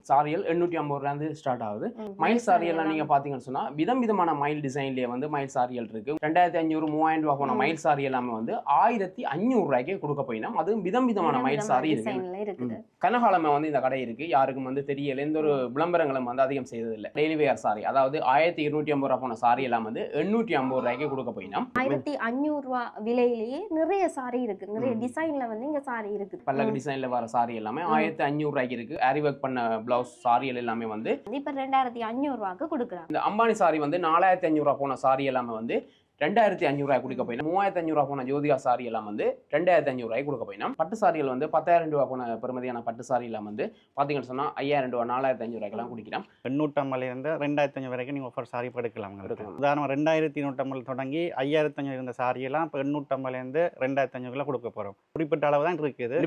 சாரியல் 850 start ஆகுது. மயில் சாரியெல்லாம் நீங்க பாத்தீங்கன்னு சொன்னா விதம் விதமான மயில் டிசைன்லயே வந்து மயில் சாரியல் இருக்கு. 2500 3000 ரூபாய் போன மயில் சாரி எல்லாமே வந்து 1500 ரூபாய்க்கு கொடுக்க போயினோம். அதுவும் விதம் விதமான மயில் சாரி இருக்கு. கனகாலமே வந்து இந்த கடை இருக்கு. யாருக்கும் வந்து தெரியல, எந்த ஒரு விளம்பரங்களும் வந்து அதிகம் செய்தது இல்லை. டெய்லி வேர் சாரி, அதாவது 1250 ரூபாய் போன சாரி எல்லாம் வந்து 850 ரூபாய்க்கு கொடுக்க போயினோம். 1500 ரூபாய் விலையிலேயே நிறைய சாரி இருக்கு, நிறைய டிசைன்ல வந்து இங்க சாரி இருக்கு. பல்லக்கு டிசைன்ல வர சாரி எல்லாமே 1500 ரூபாய்க்கு இருக்கு. ஆரி ஒர்க் பண்ண பிளவுஸ் சாரியல் எல்லாமே வந்து இப்ப 2500 ரூபாய்க்கு கொடுக்குறாங்க. இந்த அம்பானி சாரி வந்து 4500 ரூபாய் போன சாரி எல்லாமே வந்து 2500 ரூபாய் கொடுக்க போயிடும். 3500 ரூபாய் போன ஜோதிகா சாரி எல்லாம் வந்து 2500 ரூபாய் கொடுக்க போயிடும். பட்டு சாரிகள் வந்து 10,000 ரூபாய் போன பெருமதியான பட்டு சாரி எல்லாம் வந்து பாத்தீங்கன்னு சொன்னா 5000 ரூபாய் 4500 ரூபாய்க்கெல்லாம் குடிக்கலாம். 850 இருந்து 2500 வரைக்கும் நீங்க ஆஃபர் சாரி எடுக்கலாம். உதாரணம் 2250 தொடங்கி 5500 இருந்த சாரி எல்லாம் இப்போ 850 இருந்து 2500 கொடுக்க போறோம். குறிப்பிட்ட அளவு தான் இருக்குது,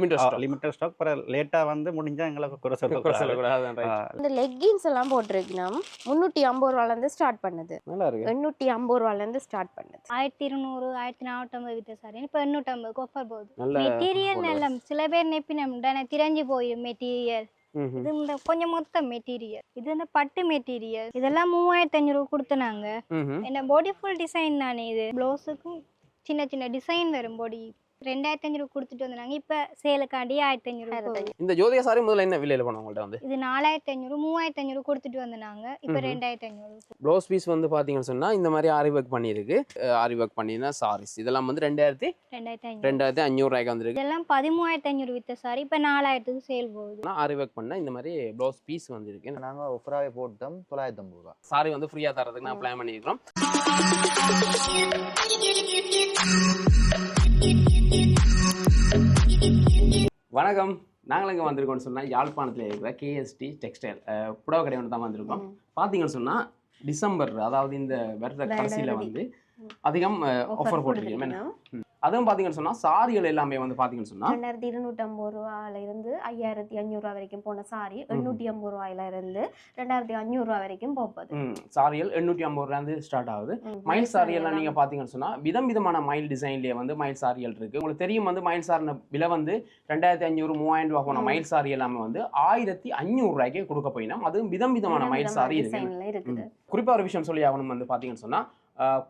லிமிட்டட் ஸ்டாக். லேட்டா வந்து முடிஞ்சா எங்களுக்கு குறை சொல்லக்கூடாது. இந்த லெக்கின்ஸ் எல்லாம் போட்டிருக்கோம். 350 ரூபாயில இருந்து ஸ்டார்ட் பண்ணுது. நல்லா இருக்கு. 850 ரூபாயில இருந்து ஸ்டார்ட் 1200 1450 வித்த சாரி இப்போ 850 ஆஃபர் போகுது. மெட்டீரியல் எல்லாம் சில பேர் நெப்பினம் திரஞ்சு போயிடும் மெட்டீரியல். இது இந்த கொஞ்சம் மொத்த மெட்டீரியல், இது இந்த பட்டு மெட்டீரியல். இதெல்லாம் 3500 கொடுத்தனாங்க. என்ன பாடி ஃபுல் டிசைன் தானே. இது ப்ளவுஸுக்கும் சின்ன சின்ன டிசைன் வரும். பாடி 2500 கொடுத்துட்டு வந்தாங்க. இப்ப சேலுக்காண்டி 1500. இந்த ஜோதிகா சாரி முதல்ல என்ன விலையில போனோம் உங்கள்ட்ட வந்து? இது 4500 3500 கொடுத்துட்டு வந்தாங்க. இப்ப 2500. ப்ளவுஸ் பீஸ் வந்து பாத்தீங்கன்னு சொன்னா இந்த மாதிரி ஆரி ஒர்க் பண்ணிருக்கு. ஆரி ஒர்க் பண்ணினா சாரீஸ் இதெல்லாம் வந்து 2500 ரூபாய்க்கு வந்திருக்கு. இதெல்லாம் 13500 வித்த சாரி இப்ப 4000க்கு சேல் போகுது. ஆரி ஒர்க் பண்ண இந்த மாதிரி ப்ளவுஸ் பீஸ் வந்திருக்கு. நாங்க ஆஃபராவே போட்டோம் 950 ரூபாய். சாரி வந்து ஃப்ரீயா தரதுக்கு நான் பிளான் பண்ணியிருக்கோம். வணக்கம், நாங்கள் எங்கே வந்திருக்கோம்னு சொன்னால் யாழ்ப்பாணத்தில் இருக்கிற கேஎஸ்டி டெக்ஸ்டைல் புடவை கடை ஒன்று தான் வந்திருக்கோம். பார்த்தீங்கன்னு சொன்னால் டிசம்பர், அதாவது இந்த வருட கடைசியில் வந்து அதிகம் ஆஃபர் போட்டிருக்கேன். அதுவும் பார்த்தீங்கன்னு சொன்னால் சாரிகள் எல்லாமே வந்து பார்த்தீங்கன்னு சொன்னால் 2250 ரூபாயில இருந்து 5500 ரூபாய் வரைக்கும் போன சாரி 850 ரூபாயில இருந்து 2500 ரூபாய் வரைக்கும் போகுது. சாரிகள் 850 ரூபாய் ஸ்டார்ட் ஆகுது. மயில் சாரி எல்லாம் நீங்க பாத்தீங்கன்னு சொன்னா விதம் விதமான மயில் டிசைன்லயே வந்து மயில் சாரிகள் இருக்கு. உங்களுக்கு தெரியும் வந்து மயில் சாரின விலை வந்து 2500 3000 ரூபாய் போன மயில் சாரி எல்லாமே வந்து 1500 ரூபாய்க்கு கொடுக்க போயிடும். அதுவும் விதம் விதமான மயில் சாரி இருக்கு. குறிப்பா ஒரு விஷயம் சொல்லி ஆகணும் வந்து பாத்தீங்கன்னு சொன்னா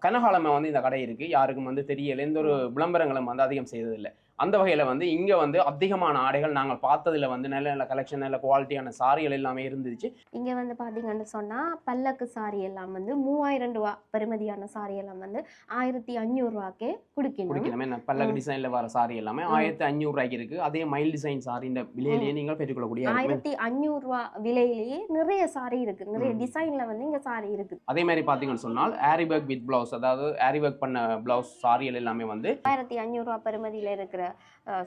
கனகாலமே வந்து இந்த கடை இருக்கு. யாருக்கும் வந்து தெரியல, எந்த ஒரு விளம்பரங்களும் வந்து அதிகம் செய்ததில்லை. அந்த வகையில் வந்து இங்கே வந்து அதிகமான ஆடைகள் நாங்கள் பார்த்ததில் வந்து நல்ல நல்ல கலெக்ஷன், நல்ல குவாலிட்டியான சாரிகள் எல்லாமே இருந்துச்சு. இங்கே வந்து பார்த்தீங்கன்னு சொன்னால் பல்லக்கு சாரி எல்லாம் வந்து 3000 ரூபா பெருமதியான சாரி எல்லாம் வந்து 1500 ரூபாய்க்கே குடிக்கணும். என்ன பல்லக்கு டிசைனில் வர சாரி எல்லாமே 1500 ரூபாய்க்கு இருக்கு. அதே மயில் டிசைன் சாரி இந்த விலையிலேயே நீங்கள் பெற்றுக்கொள்ளக்கூடிய 1500 ரூபா விலையிலேயே நிறைய சாரி இருக்கு, நிறைய டிசைன்ல வந்து இங்கே சாரி இருக்கு. அதே மாதிரி பார்த்தீங்கன்னு சொன்னால் ஆரி ஒர்க் வித் பிளவுஸ், அதாவது ஆரி ஒர்க் பண்ண பிளவுஸ் சாரிகள் எல்லாமே வந்து 1500 ரூபா பெருமதியில் இருக்கிற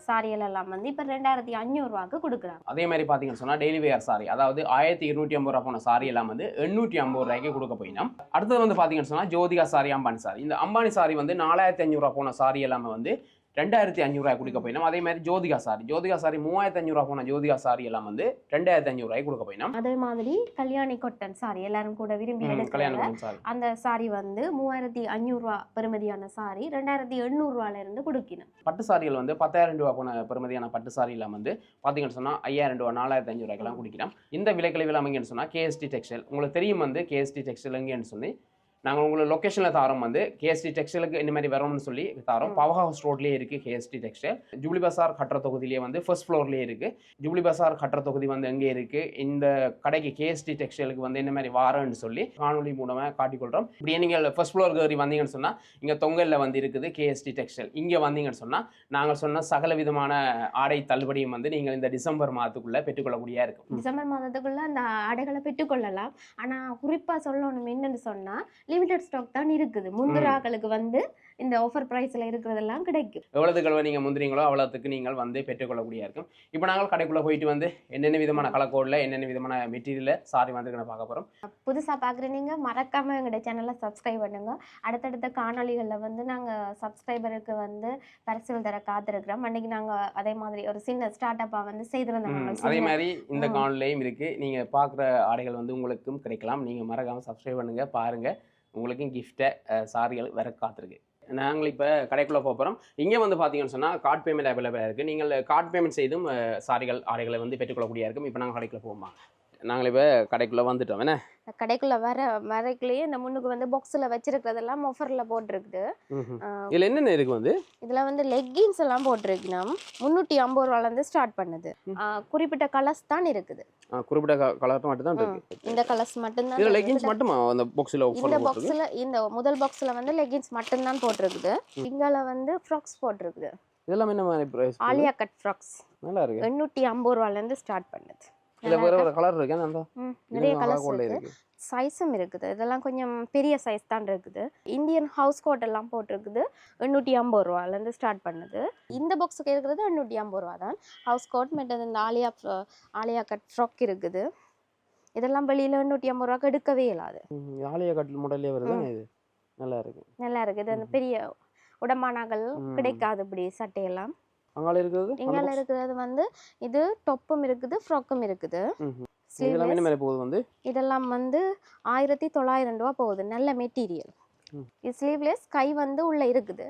சாரிகள் எல்லாம் வந்து இப்ப 2500 ரூபாய்க்கு கொடுக்குறாங்க. அதே மாதிரி பாத்தீங்கன்னு சொன்னா டெய்லி வேர் சாரி, அதாவது 1250 ரூபாய் போன சாரி எல்லாம் வந்து 850 ரூபாய்க்கு கொடுக்க போயிடும். அடுத்தது வந்து பாத்தீங்கன்னு சொன்னா ஜோதிகா சாரி, அம்பானி சாரி. இந்த அம்பானி சாரி வந்து 4500 ரூபாய் போன சாரி எல்லாமே வந்து 2500 ரூபாய் கொடுக்க போயிடும். அதே மாதிரி ஜோதிகா சாரி 3500 ரூபாய் போன ஜோதிகா சாரி எல்லாம் வந்து 2500 ரூபாய் கொடுக்க போயிடும். அதே மாதிரி கல்யாணி கொட்டன் சாரி எல்லாரும் கூட விரும்பி எடுக்கிற அந்த சாரி வந்து 3500 ரூபாய் பெருமதியான சாரி 2800 ரூபாயில இருந்து கொடுக்கணும். பட்டு சாரிகள் வந்து 10,000 ரூபாய் போன பெருமதியான பட்டு சாரி எல்லாம் வந்து பாத்தீங்கன்னு சொன்னா 5000 ரூபாய் 4500 ரூபாய்க்கெல்லாம் குடிக்கலாம். இந்த விலைக்கழிவு எல்லாம் எங்கன்னு சொன்னா கேஎஸ்டி டெக்ஸ்டைல். உங்களுக்கு தெரியும் வந்து கேஎஸ்டி டெக்ஸ்டைல் எங்கன்னு சொல்லி நாங்கள் உங்களுக்கு லொக்கேஷனில் தாரோம். வந்து கேஎஸ்டி டெக்ஸ்டைலுக்கு இந்த மாதிரி வரணும்னு சொல்லி தாரோம். பவர் ஹவுஸ் ரோட்லேயே இருக்குது கேஎஸ்டி டெக்ஸ்டைல். ஜூப்ளி பசார் கட்டுற தொகுதியிலேயே வந்து ஃபர்ஸ்ட் ஃப்ளோர்லேயே இருக்குது. ஜூப்ளி பசார் கட்டுற தொகுதி வந்து எங்கே இருக்குது, இந்த கடைக்கு கேஎஸ்டி டெக்ஸ்டைலுக்கு வந்து இந்த மாதிரி வாரன்னு சொல்லி காணொலி மூலமாக காட்டிக்கொள்கிறோம். இப்படியே நீங்கள் ஃபர்ஸ்ட் ஃப்ளோர் ஏறி வந்தீங்கன்னு சொன்னால் இங்கே தொங்கலில் வந்து இருக்குது கேஎஸ்டி டெக்ஸ்டைல். இங்கே வந்தீங்கன்னு சொன்னால் நாங்கள் சொன்ன சகல விதமான ஆடை தள்ளுபடியும் வந்து நீங்கள் இந்த டிசம்பர் மாதத்துக்குள்ளே பெற்றுக்கொள்ளக்கூடியா இருக்கும். டிசம்பர் மாதத்துக்குள்ளே அந்த ஆடைகளை பெற்றுக்கொள்ளலாம். ஆனால் குறிப்பாக சொல்லணும் என்னன்னு சொன்னால் லிமிடெட் ஸ்டாக் தான் இருக்குது. முந்திராக்களுக்கு வந்து இந்த ஆஃபர் பிரைஸ்ல இருக்கிறதெல்லாம் கிடைக்கும். எவ்வளவுக்கு நீங்க முந்திரீங்களோ அவ்வளவுக்கு நீங்கள் வந்து பெற்றுக்கொள்ளக்கூடிய இருக்கும். இப்போ நாங்கள் கடைக்குள்ள போயிட்டு வந்து என்னென்ன விதமான கலர் கோட்ல என்னென்ன விதமான மெட்டீரியல் சாரி வந்து பார்க்க போறோம். புதுசா பாக்குறீங்க மறக்காம எங்களுடைய சேனலை சப்ஸ்கிரைப் பண்ணுங்க. அடுத்தடுத்த காணொலிகள்ல வந்து நாங்க சப்ஸ்கிரைபருக்கு வந்து பரிசுகள் தர காத்திருக்கிறோம். அன்னைக்கு நாங்க அதே மாதிரி ஒரு சின்ன ஸ்டார்ட் அப்பா வந்து செய்திருந்தோம். அதே மாதிரி இந்த காணொலியும் இருக்கு. நீங்க பாக்குற ஆடைகள் வந்து உங்களுக்கும் கிடைக்கலாம். நீங்க மறக்காம சப்ஸ்கிரைப் பண்ணுங்க, பாருங்க. உங்களுக்கும் கிஃப்ட்டை சாரிகள் வர காத்திருக்கு. நாங்கள் இப்போ கடைக்குள்ளே போகிறோம். இங்கே வந்து பார்த்தீங்கன்னு சொன்னால் கார்ட் பேமெண்ட் அவைலபிளாக இருக்குது. நீங்கள் கார்ட் பேமெண்ட் செய்தும் சாரிகள் ஆடைகளை வந்து பெற்றுக்கொள்ளக்கூடிய இருக்கும். இப்போ நாங்கள் கடைக்குள்ளே போவோமா? நாங்கள் இப்போ கடைக்குள்ளே வந்துட்டோம் என்ன கடைக்குள்ள வரைக்குள்ளேயே இந்த முன்னுக்கு வந்து பாக்ஸ்ல வச்சிருக்கிறதெல்லாம் ஆஃபர்ல போட்டிருக்குது. இதில் என்னென்ன இருக்கு வந்து இதுல வந்து லெக்கின்ஸ் எல்லாம் போட்டிருக்கணும். 350 ரூபாயில இருந்து ஸ்டார்ட் பண்ணுது. குறிப்பிட்ட கலர்ஸ் தான் இருக்குது. குறிப்பிட்ட கலர் மட்டும் தான் இருக்கு. இந்த கலர்ஸ் மட்டும் தான். இதில் லெகின்ஸ் மட்டுமா அந்த பாக்ஸில் இந்த பாக்ஸ்ல இந்த முதல் பாக்ஸ்ல வந்து லெகின்ஸ் மட்டும் தான் போட்டிருக்குது. இங்கால வந்து ஃப்ராக்ஸ் போட்டிருக்குது. இதெல்லாம் என்ன மாதிரி பிரைஸ்? ஆலியா கட் ஃப்ராக்ஸ் நல்லா இருக்கு. 850 ரூபாயில இருந்து ஸ்டார்ட் பண்ணுது. இதுல வேற ஒரு கலர் இருக்கு அந்த நிறைய கலர்ஸ் இருக்கு. சைஸும் இருக்குது. இதெல்லாம் கொஞ்சம் பெரிய சைஸ் தான் இருக்குது. இந்தியன் ஹவுஸ் கோட் எல்லாம் போட்டிருக்குது. 850 ரூபாயில இருந்து ஸ்டார்ட் பண்ணுது. இந்த பாக்ஸுக்கு இருக்கிறது 850 ரூபா தான். ஹவுஸ் கோட் மற்றது இந்த ஆலியா கட் ஃப்ராக் இருக்குது. இதெல்லாம் வெளியில 850 ரூபாய்க்கு எடுக்கவே இல்லாது. ஆலியா கட் மாடல்லே வருது. இது நல்லா இருக்கு. நல்லா இருக்குது. அந்த பெரிய உடம்பானாக்கள் கிடைக்காது இப்படி சட்டையெல்லாம். அங்கால இருக்கிறது இங்கால இருக்கிறது வந்து இது டொப்பும் இருக்குது ஃப்ராக்கும் இருக்குது. இதெல்லாம் என்ன மாதிரி போகுது வந்து? இதெல்லாம் வந்து 1900 ரூபா போகுது. நல்ல மெட்டீரியல். இது ஸ்லீவ்லெஸ், கை வந்து உள்ள இருக்குது.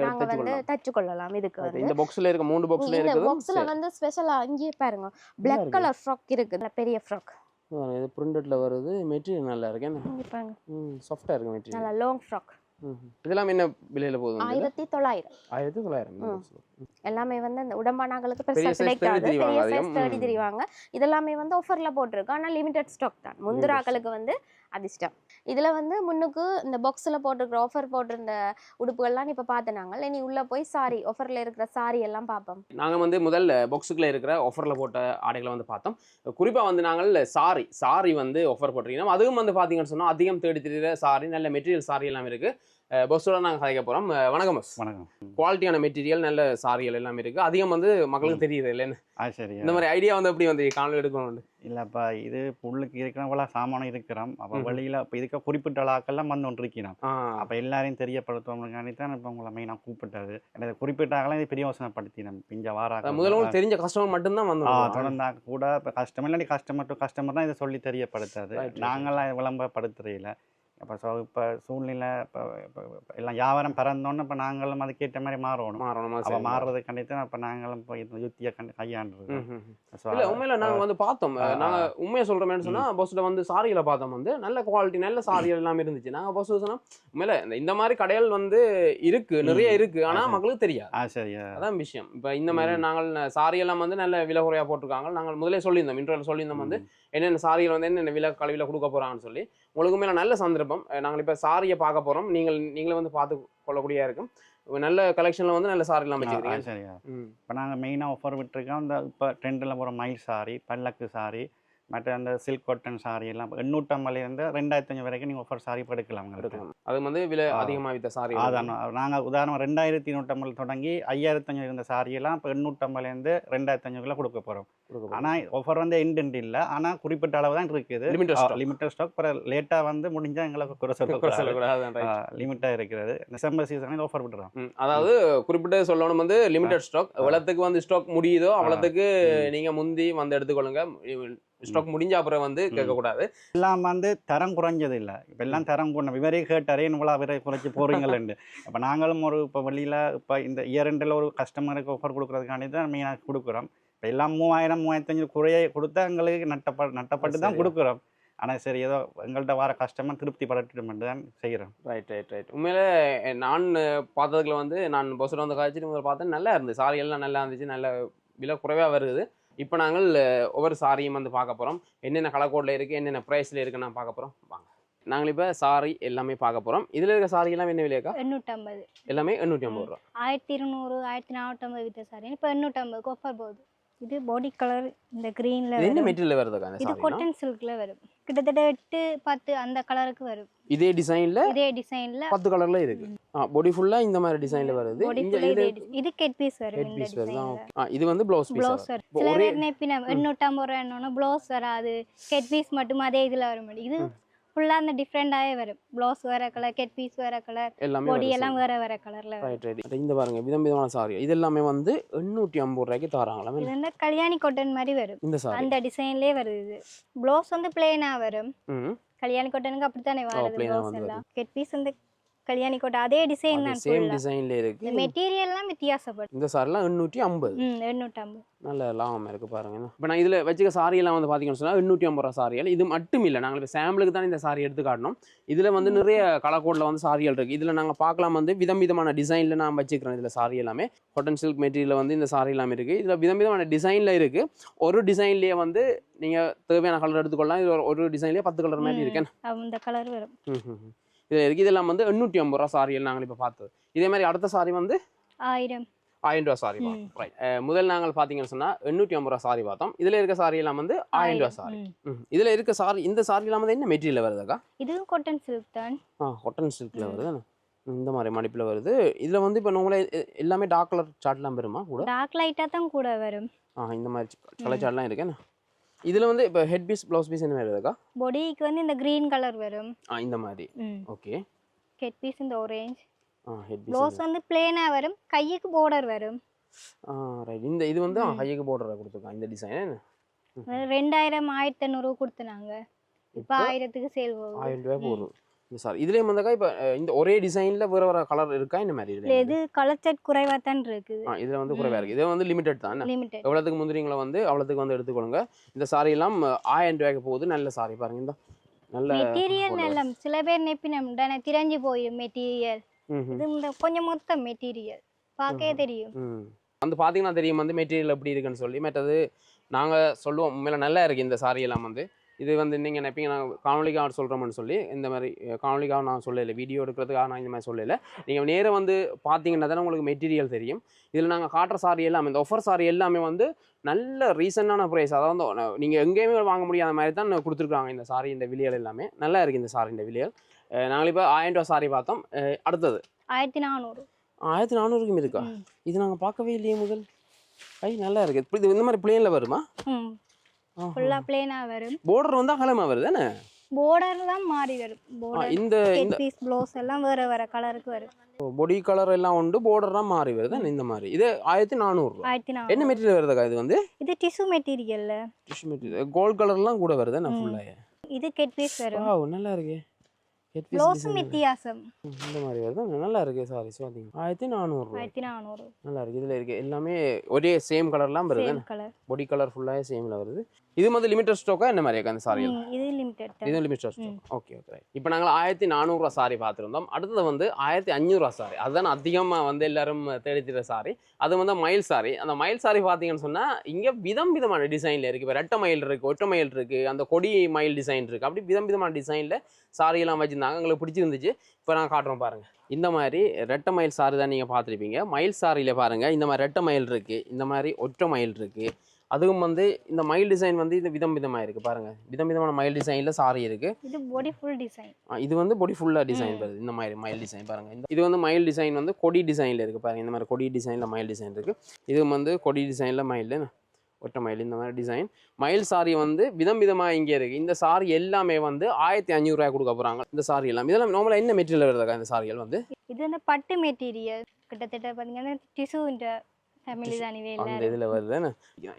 நாங்க வந்து தச்சு கொள்ளலாம். இதுக்கு வந்து இந்த பாக்ஸ்ல இருக்க 3 பாக்ஸ்ல இருக்குது. இந்த பாக்ஸ்ல வந்து ஸ்பெஷலா இங்கே பாருங்க Black கலர் ஃப்ராக் இருக்குது. நல்ல பெரிய ஃப்ராக். இது பிரிண்டட்ல வருது. மெட்டீரியல் நல்லா இருக்கு. இங்க பாருங்க. சாஃப்ட்டா இருக்கு மெட்டீரியல். நல்ல லாங் ஃப்ராக். இதெல்லாம் என்ன விலையில போகுது? 1900. 1900. எல்லாமே வந்து அந்த உடம்பானாங்களுக்கு பெருசா கிடைக்காது. பெரிய சைஸ் தேடி தெரிவாங்க. இதெல்லாமே வந்து ஆஃபர்ல போட்டிருக்கு. ஆனா லிமிடெட் ஸ்டாக் தான். முந்திராக்களுக்கு வந்து அதிர்ஷ்டம். இதுல வந்து முன்னுக்கு இந்த பாக்ஸ்ல போட்டிருக்கிற ஆஃபர் போட்டிருந்த உடுப்புகள்லாம் இப்ப பார்த்தனாங்க. இனி உள்ள போய் சாரி ஆஃபர்ல இருக்கிற சாரி எல்லாம் பார்ப்போம். நாங்க வந்து முதல்ல பாக்ஸுக்குள்ள இருக்கிற ஆஃபர்ல போட்ட ஆடைகளை வந்து பார்த்தோம். குறிப்பா வந்து நாங்கள் சாரி வந்து ஆஃபர் போட்டிருக்கோம். அதுவும் வந்து பாத்தீங்கன்னு சொன்னா அதிகம் தேடி தெரியுற சாரி, நல்ல மெட்டீரியல் சாரி எல்லாம் இருக்கு. பஸ்ஸோட நாங்கள் கதைக்க போகிறோம். வணக்கம் பஸ். வணக்கம். குவாலிட்டியான மெட்டீரியல், நல்ல சாரிகள் எல்லாமே இருக்குது. அதிகம் வந்து மக்களுக்கு தெரியுது இல்லைன்னு. சரி. இந்த மாதிரி ஐடியா வந்து எப்படி வந்து காணொலி எடுக்கணும்? இல்லைப்பா, இது உள்ளுக்கு இருக்கிறவங்களா சாமானம் இருக்கிறோம். அப்போ வெளியில் இப்போ இதுக்கு குறிப்பிட்ட ஆக்கெல்லாம் வந்து ஒன்று இருக்கிறோம். அப்போ எல்லாரையும் தெரியப்படுத்துவோம்னு தான் இப்போ உங்களை மெயினாக கூப்பிட்டது. எனக்கு குறிப்பிட்ட ஆகலாம் இது பெரிய யோசனைப்படுத்தினோம். பிஞ்ச வாராக முதல்ல தெரிஞ்ச கஸ்டமர் மட்டும்தான் வந்து தொடர்ந்தா கூட இப்போ கஸ்டமர் இல்லாட்டி கஸ்டமர் டு கஸ்டமர் தான் இதை சொல்லி தெரியப்படுத்தாது. நாங்களாம் விளம்பரப்படுத்துறையில் இப்போ சூழ்நிலை இப்போ எல்லாம் வியாபாரம் பிறந்தோன்னு இப்போ நாங்களும் அதுக்கேற்ற மாதிரி மாறணும். அப்போ மாறுறது கண்டிப்பாக இப்போ நாங்களும் இப்போ இந்த யுத்தியை கையாண்டுருக்கோம். இல்லை உண்மையில நாங்கள் வந்து பார்த்தோம். நாங்கள் உண்மையை சொல்கிறோமேனு சொன்னால் பஸ்ஸில் வந்து சாரிகளை பார்த்தோம். வந்து நல்ல குவாலிட்டி, நல்ல சாரிகள் எல்லாமே இருந்துச்சு. நாங்கள் பஸ் சொன்னால் உண்மையில இந்த மாதிரி கடைகள் வந்து இருக்கு, நிறைய இருக்கு. ஆனால் மக்களுக்கு தெரியாது. சரியா, அதான் விஷயம். இப்போ இந்த மாதிரி நாங்கள் சாரி எல்லாம் வந்து நல்ல விலை குறையாக போட்டிருக்காங்க. நாங்கள் முதலே சொல்லியிருந்தோம், இன்ட்ரோவில் சொல்லியிருந்தோம் வந்து என்னென்ன சாரிகள் வந்து என்னென்ன விலை கல்வியில் கொடுக்க போகிறாங்கன்னு சொல்லி. உங்களுக்கு மேலே நல்ல சந்தர்ப்பம். நாங்கள் இப்போ சாரியை பார்க்க போகிறோம். நீங்களே வந்து பார்த்து கொள்ளக்கூடியா இருக்கும். நல்ல கலெக்ஷனில் வந்து நல்ல சாரிலாம் வச்சுக்கிறீங்க. சரியா. இப்போ நாங்கள் மெயினாக ஆஃபர் விட்டுருக்கோம். இந்த இப்போ ட்ரெண்டில் போகிற மயில் சாரி, பல்லக்கு சாரி, மற்ற அந்த சில்க் காட்டன் சாரி எல்லாம் 850 2500 வரைக்கும் நீங்கள் ஆஃபர் சாரி எடுக்கலாம். அது வந்து விலை அதிகமாக வித்த சாரி. அதான் நாங்கள் உதாரணம் 2150 தொடங்கி 5500 இருந்த சாரியெல்லாம் இப்போ 850 2500 கொடுக்க போகிறோம். ஆனால் ஆஃபர் வந்து எண்ட் இல்லை. ஆனால் குறிப்பிட்ட அளவு தான் இருக்குது. Limited stock. அப்புறம் லேட்டாக வந்து முடிஞ்சால் எங்களுக்கு லிமிட்டாக இருக்கிறது. டிசம்பர் சீசனில் ஆஃபர் விட்டுறோம். அதாவது குறிப்பிட்ட சொல்லணும் வந்து லிமிட்டட் ஸ்டாக். எவ்வளோத்துக்கு வந்து ஸ்டாக் முடியுதோ அவ்வளோத்துக்கு நீங்கள் முந்தி வந்து எடுத்துக்கொள்ளுங்க. ஸ்டாக் முடிஞ்ச அப்புறம் வந்து கேட்கக்கூடாது. எல்லாம் வந்து தரம் குறைஞ்சது இல்லை. இப்போ எல்லாம் தரம் கூட விவரே கேட்டாரே இவ்வளோ விரை குறைச்சி போகிறீங்களேன்னு. இப்போ நாங்களும் ஒரு இப்போ வெளியில் இப்போ இந்த இயர் ஒரு கஸ்டமருக்கு ஆஃபர் கொடுக்குறதுக்காண்டி தான் மெயினாக கொடுக்குறோம். இப்போ எல்லாம் 3000 3500 குறைய கொடுத்தா எங்களுக்கு நட்டப்பட்டு தான் கொடுக்குறோம். ஆனால் சரி, ஏதோ எங்கள்கிட்ட வர கஸ்டமர் திருப்தி படட்டு தான் செய்கிறோம். ரைட். உண்மையிலே நான் பார்த்ததுல வந்து நான் பஸ்ஸில் வந்து காய்ச்சிட்டு பார்த்தேன். நல்லா இருந்துச்சு. சாரி எல்லாம் நல்லா இருந்துச்சு. நல்ல விலை குறைவாக வருது. இப்போ நாங்கள் ஒவ்வொரு சாரியும் வந்து பார்க்க போகிறோம். என்னென்ன கலர் கோடில் இருக்குது, என்னென்ன ப்ரைஸில் இருக்குன்னு நான் பார்க்க போகிறோம். வாங்க. நாங்கள் இப்போ சாரி எல்லாமே பார்க்க போகிறோம். இதில் இருக்க சாரி எல்லாம் என்ன விலையாக்கா? 850. எல்லாமே 850 ரூபா. 1200 1450 வித்த சாரி இப்போ 850 ஆஃபர் போகுது. இது பாடி கலர் இந்த கிரீன்ல என்ன மெட்டீரியல் வருதுக்கா? இது காட்டன் சில்க்ல வரும். கிட்டத்தட்ட 8 10 அந்த கலருக்கு வரும். இதே டிசைன்ல 10 கலர்ல இருக்கு. பாடி ஃபுல்லா இந்த மாதிரி டிசைன்ல வருது. இது கட் பீஸ் வரும். இந்த டிசைன்ல இது வந்து ப்ளவுஸ் பீஸ். சில பேர் நெப்பினா 850 ரூபாய்னா ப்ளவுஸ் வராது, கட் பீஸ் மட்டும் அதே இதுல வரும். இது ஃபுல்லா அந்த டிஃபரெண்டாவே வரும். ப்ளவுஸ் வேற கலர், கட் பீஸ் வேற கலர், பாடி எல்லாம் வேற கலர்ல வரும். ரைட். இந்த பாருங்க விதவிதமான சாரி. இது எல்லாமே வந்து 850 ரூபாய்க்கு தராங்களா? இது வந்து கல்யாணி காட்டன் மாதிரி வரும். இந்த சாரி அந்த டிசைன்லயே வருது. இது ப்ளவுஸ் வந்து பிளைனா வரும். கல்யாணி காட்டனுக்கு அப்படித்தானே வருது ப்ளவுஸ் எல்லாம். கட் பீஸ் வந்து கல்யாணி கோட்டை அதே டிசைன் தான் சேம் full-ஆ. டிசைன்ல இருக்கு. இந்த மெட்டீரியல்லாம் வித்தியாசப்படும். இந்த சாரிலாம் 850. 850. நல்ல லாபம் இருக்கு பாருங்க. இப்போ நான் இதில் வச்சுக்க சாரி எல்லாம் வந்து பார்த்தீங்கன்னு சொன்னால் 850 ரூபா சாரிகள். இது மட்டும் இல்லை, நாங்கள் இப்போ சாம்பிளுக்கு தான் இந்த சாரி எடுத்து காட்டணும். இதில் வந்து நிறைய கலர் கோடில் வந்து சாரிகள் இருக்குது. இதில் நாங்கள் பார்க்கலாம் வந்து விதமான டிசைனில் நான் வச்சுக்கிறேன். இதில் சாரி எல்லாமே காட்டன் சில்க் மெட்டீரியல் வந்து இந்த சாரி எல்லாமே இருக்குது. இதில் விதமான டிசைனில் இருக்குது. ஒரு டிசைன்லேயே வந்து நீங்கள் தேவையான கலர் எடுத்துக்கொள்ளலாம். இது ஒரு டிசைன்லேயே 10 கலர் மாதிரி இருக்கேன். இந்த கலர் வரும். இதில் இருக்குது. இதெல்லாம் வந்து 850 ரூபா சாரிகள் நாங்கள் இப்போ பார்த்தது. இதே மாதிரி அடுத்த சாரி வந்து 1000 ரூபா சாரி பார்த்தோம். ரைட், முதல் நாங்கள் பார்த்தீங்கன்னு சொன்னால் 850 ரூபா சாரி பார்த்தோம். இதில் இருக்க சாரி எல்லாம் வந்து 1000 ரூபா சாரி. இதில் இருக்க சாரி, இந்த சாரி எல்லாம் வந்து என்ன மெட்டீரியல் வருதுக்கா? இதுவும் காட்டன் சில்க் தான். காட்டன் சில்கில் வருது. இந்த மாதிரி மடிப்பில் வருது. இதில் வந்து இப்போ உங்களை எல்லாமே டார்க் கலர் சார்ட்லாம் வருமா கூட? டார்க் லைட்டாக தான் கூட வரும். இந்த மாதிரி கலர் சார்ட்லாம் இருக்கேன். இதில் வந்து இப்போ ஹெட் பீஸ் ப்ளவுஸ் பீஸ் என்ன வருதுக்கா? பாடிக்கு வந்து இந்த கிரீன் கலர் வரும். இந்த மாதிரி. ஓகே. ஹெட் பீஸ் இந்த ஆரஞ்சு. ஹெட் பீஸ் ப்ளவுஸ் வந்து பிளேனாக வரும், கைக்கு பார்டர் வரும். ரைட். இது வந்து கைக்கு பார்டர் கொடுத்துருக்காங்க இந்த டிசைன். 2000 1500 கொடுத்துனாங்க. இப்போ 1000க்கு சேல் போகும். 1000 ரூபாய் போகும் இந்த சாரி. இதுலேயும் வந்தாக்கா இப்போ இந்த ஒரே டிசைனில் வேறு கலர் இருக்கா இந்த மாதிரி? இது கலர் செட் குறைவாக தான் இருக்குது. இதில் வந்து குறைவாக இருக்குது. இது வந்து லிமிட்டட் தான். லிமிட்டட். எவ்வளோத்துக்கு முந்திரிங்களோ வந்து அவ்வளோத்துக்கு வந்து எடுத்துக்கொள்ளுங்க. இந்த சாரி எல்லாம் 1000 ரூபாய்க்கு போகுது. நல்ல சாரி பாருங்க. இந்த நல்ல மெட்டீரியல் நல்ல சில பேர் நெப்பினம் திரஞ்சு போயிடும் மெட்டீரியல். இது இந்த கொஞ்சம் மொத்த மெட்டீரியல் பார்க்கவே தெரியும். வந்து பார்த்தீங்கன்னா தெரியும் வந்து மெட்டீரியல் எப்படி இருக்குன்னு சொல்லி. மற்றது நாங்கள் சொல்லுவோம் உண்மையில நல்லா இருக்குது இந்த சாரி எல்லாம் வந்து. இது வந்து நீங்கள் நினைப்பீங்க நாங்கள் காணொலிக்காக சொல்கிறோம்னு சொல்லி. இந்த மாதிரி காணொலிக்காக நான் சொல்லலை, வீடியோ எடுக்கிறதுக்காக நான் இந்த மாதிரி சொல்லலை. நீங்கள் நேராக வந்து பார்த்தீங்கன்னா தானே உங்களுக்கு மெட்டீரியல் தெரியும். இதில் நாங்கள் காட்டுற சாரி எல்லாமே, இந்த ஆஃபர் சாரி எல்லாமே வந்து நல்ல ரீசனான ப்ரைஸ். அதாவது நீங்கள் எங்கேயுமே வாங்க முடியாத மாதிரி தான் கொடுத்துருக்காங்க இந்த சாரி. இந்த விலைகள் எல்லாமே நல்லா இருக்குது இந்த சாரி. இந்த விலைகள் நாங்கள் இப்போ 1000 ரூபா சாரி பார்த்தோம். அடுத்தது 1400. 1400க்கும் இருக்கா? இது நாங்கள் பார்க்கவே இல்லையே முதல். நல்லா இருக்குது. இது இந்த மாதிரி பிளேனில் வருமா? ஃபுல்லா பிளேனா வரும். border வந்து அகலமா வருதுதானே? border தான் மாறி வரும். border இந்த பீஸ் ப்ளவுஸ் எல்லாம் வேற கலருக்கு வரும். பாடி கலர் எல்லாம் உண்டு, border தான் மாறி வருதுதானே இந்த மாதிரி. இது 1400 ரூபாய். 1400. என்ன மெட்டீரியல் வருதுக்கா இது வந்து? இது டிஷ்யூ மெட்டீரியல்ல. Tissue material. கோல்ட் கலர்லாம் கூட வருதுதானே ஃபுல்லா? இது கெட் பீஸ் வரும். வாவ் நல்லா இருக்கு. கெட் பீஸ் ப்ளவுஸ் வித்தியாசம். இந்த மாதிரி வருது. நல்லா இருக்கு சாரி. பாத்தீங்க 1400 ரூபாய். 1400. நல்லா இருக்கு. இதுல இருக்கு எல்லாமே ஒரே சேம் கலர்லாம் வருது. Same colour. பாடி கலர் ஃபுல்லாவே சேம்ல வருது. இது வந்து லிமிட்டட் ஸ்டாக்கா என்ன மாதிரி அந்த சாரி? இது லிமிட்டட் தான். இது லிமிட்டட் ஸ்டாக். Okay okay. இப்போ நாங்கள் 1400 ரூபா சாரி பார்த்துருந்தோம். அடுத்தது வந்து 1500 ரூபா சாரி. அதுதான் அதிகமாக வந்து எல்லாரும் தேடித்திர சாரி. அது வந்து மயில் சாரி. அந்த மயில் சாரி பார்த்தீங்கன்னு சொன்னால் இங்கே விதமான டிசைனில் இருக்குது. இப்போ ரெட்டை மயில் இருக்குது, ஒற்றை மயில் இருக்குது, அந்த கொடி மயில் டிசைன் இருக்குது. அப்படி விதமான டிசைனில் சாரியெல்லாம் வச்சுருந்தாங்க. எங்களுக்கு பிடிச்சிருந்துச்சு. இப்போ நான் காட்டுறோம் பாருங்கள். இந்த மாதிரி ரெட்டை மயில் சாரி தான் நீங்கள் பார்த்துருப்பீங்க. மயில் சாரியில் பாருங்கள் இந்த மாதிரி ரெட்டை மயில் இருக்குது, இந்த மாதிரி ஒற்றை மயில் இருக்குது. அதுவும் வந்து இந்த மயில் டிசைன் வந்து இது விதமாக இருக்குது பாருங்கள். விதமான மயில் டிசைனில் சாரி இருக்குது. இது பாடி ஃபுல் டிசைன். இது வந்து பாடி ஃபுல்லாக டிசைன் வருது. இந்த மாதிரி மயில் டிசைன் பாருங்கள். இது வந்து மயில் டிசைன் வந்து கொடி டிசைனில் இருக்குது பாருங்கள். இந்த மாதிரி கொடி டிசைனில் மயில் டிசைன் இருக்குது. இது வந்து கொடி டிசைனில் மயில், ஒற்றை மயில், இந்த மாதிரி டிசைன் மயில் சாரி வந்து விதமாக இங்கே இருக்குது. இந்த சாரி எல்லாமே வந்து 1500 ரூபாய் கொடுக்க போகிறாங்க. இந்த சாரி எல்லாம் இதெல்லாம் நார்மலாக என்ன மெட்டீரியல் வருதுக்கா இந்த சாரிகள் வந்து? இது வந்து பட்டு மெட்டீரியல். கிட்டத்தட்ட பார்த்தீங்கன்னா டிஷ்யூன்ற ஃபேமிலி தான் இவே அந்த இதில் வருதுன்னு.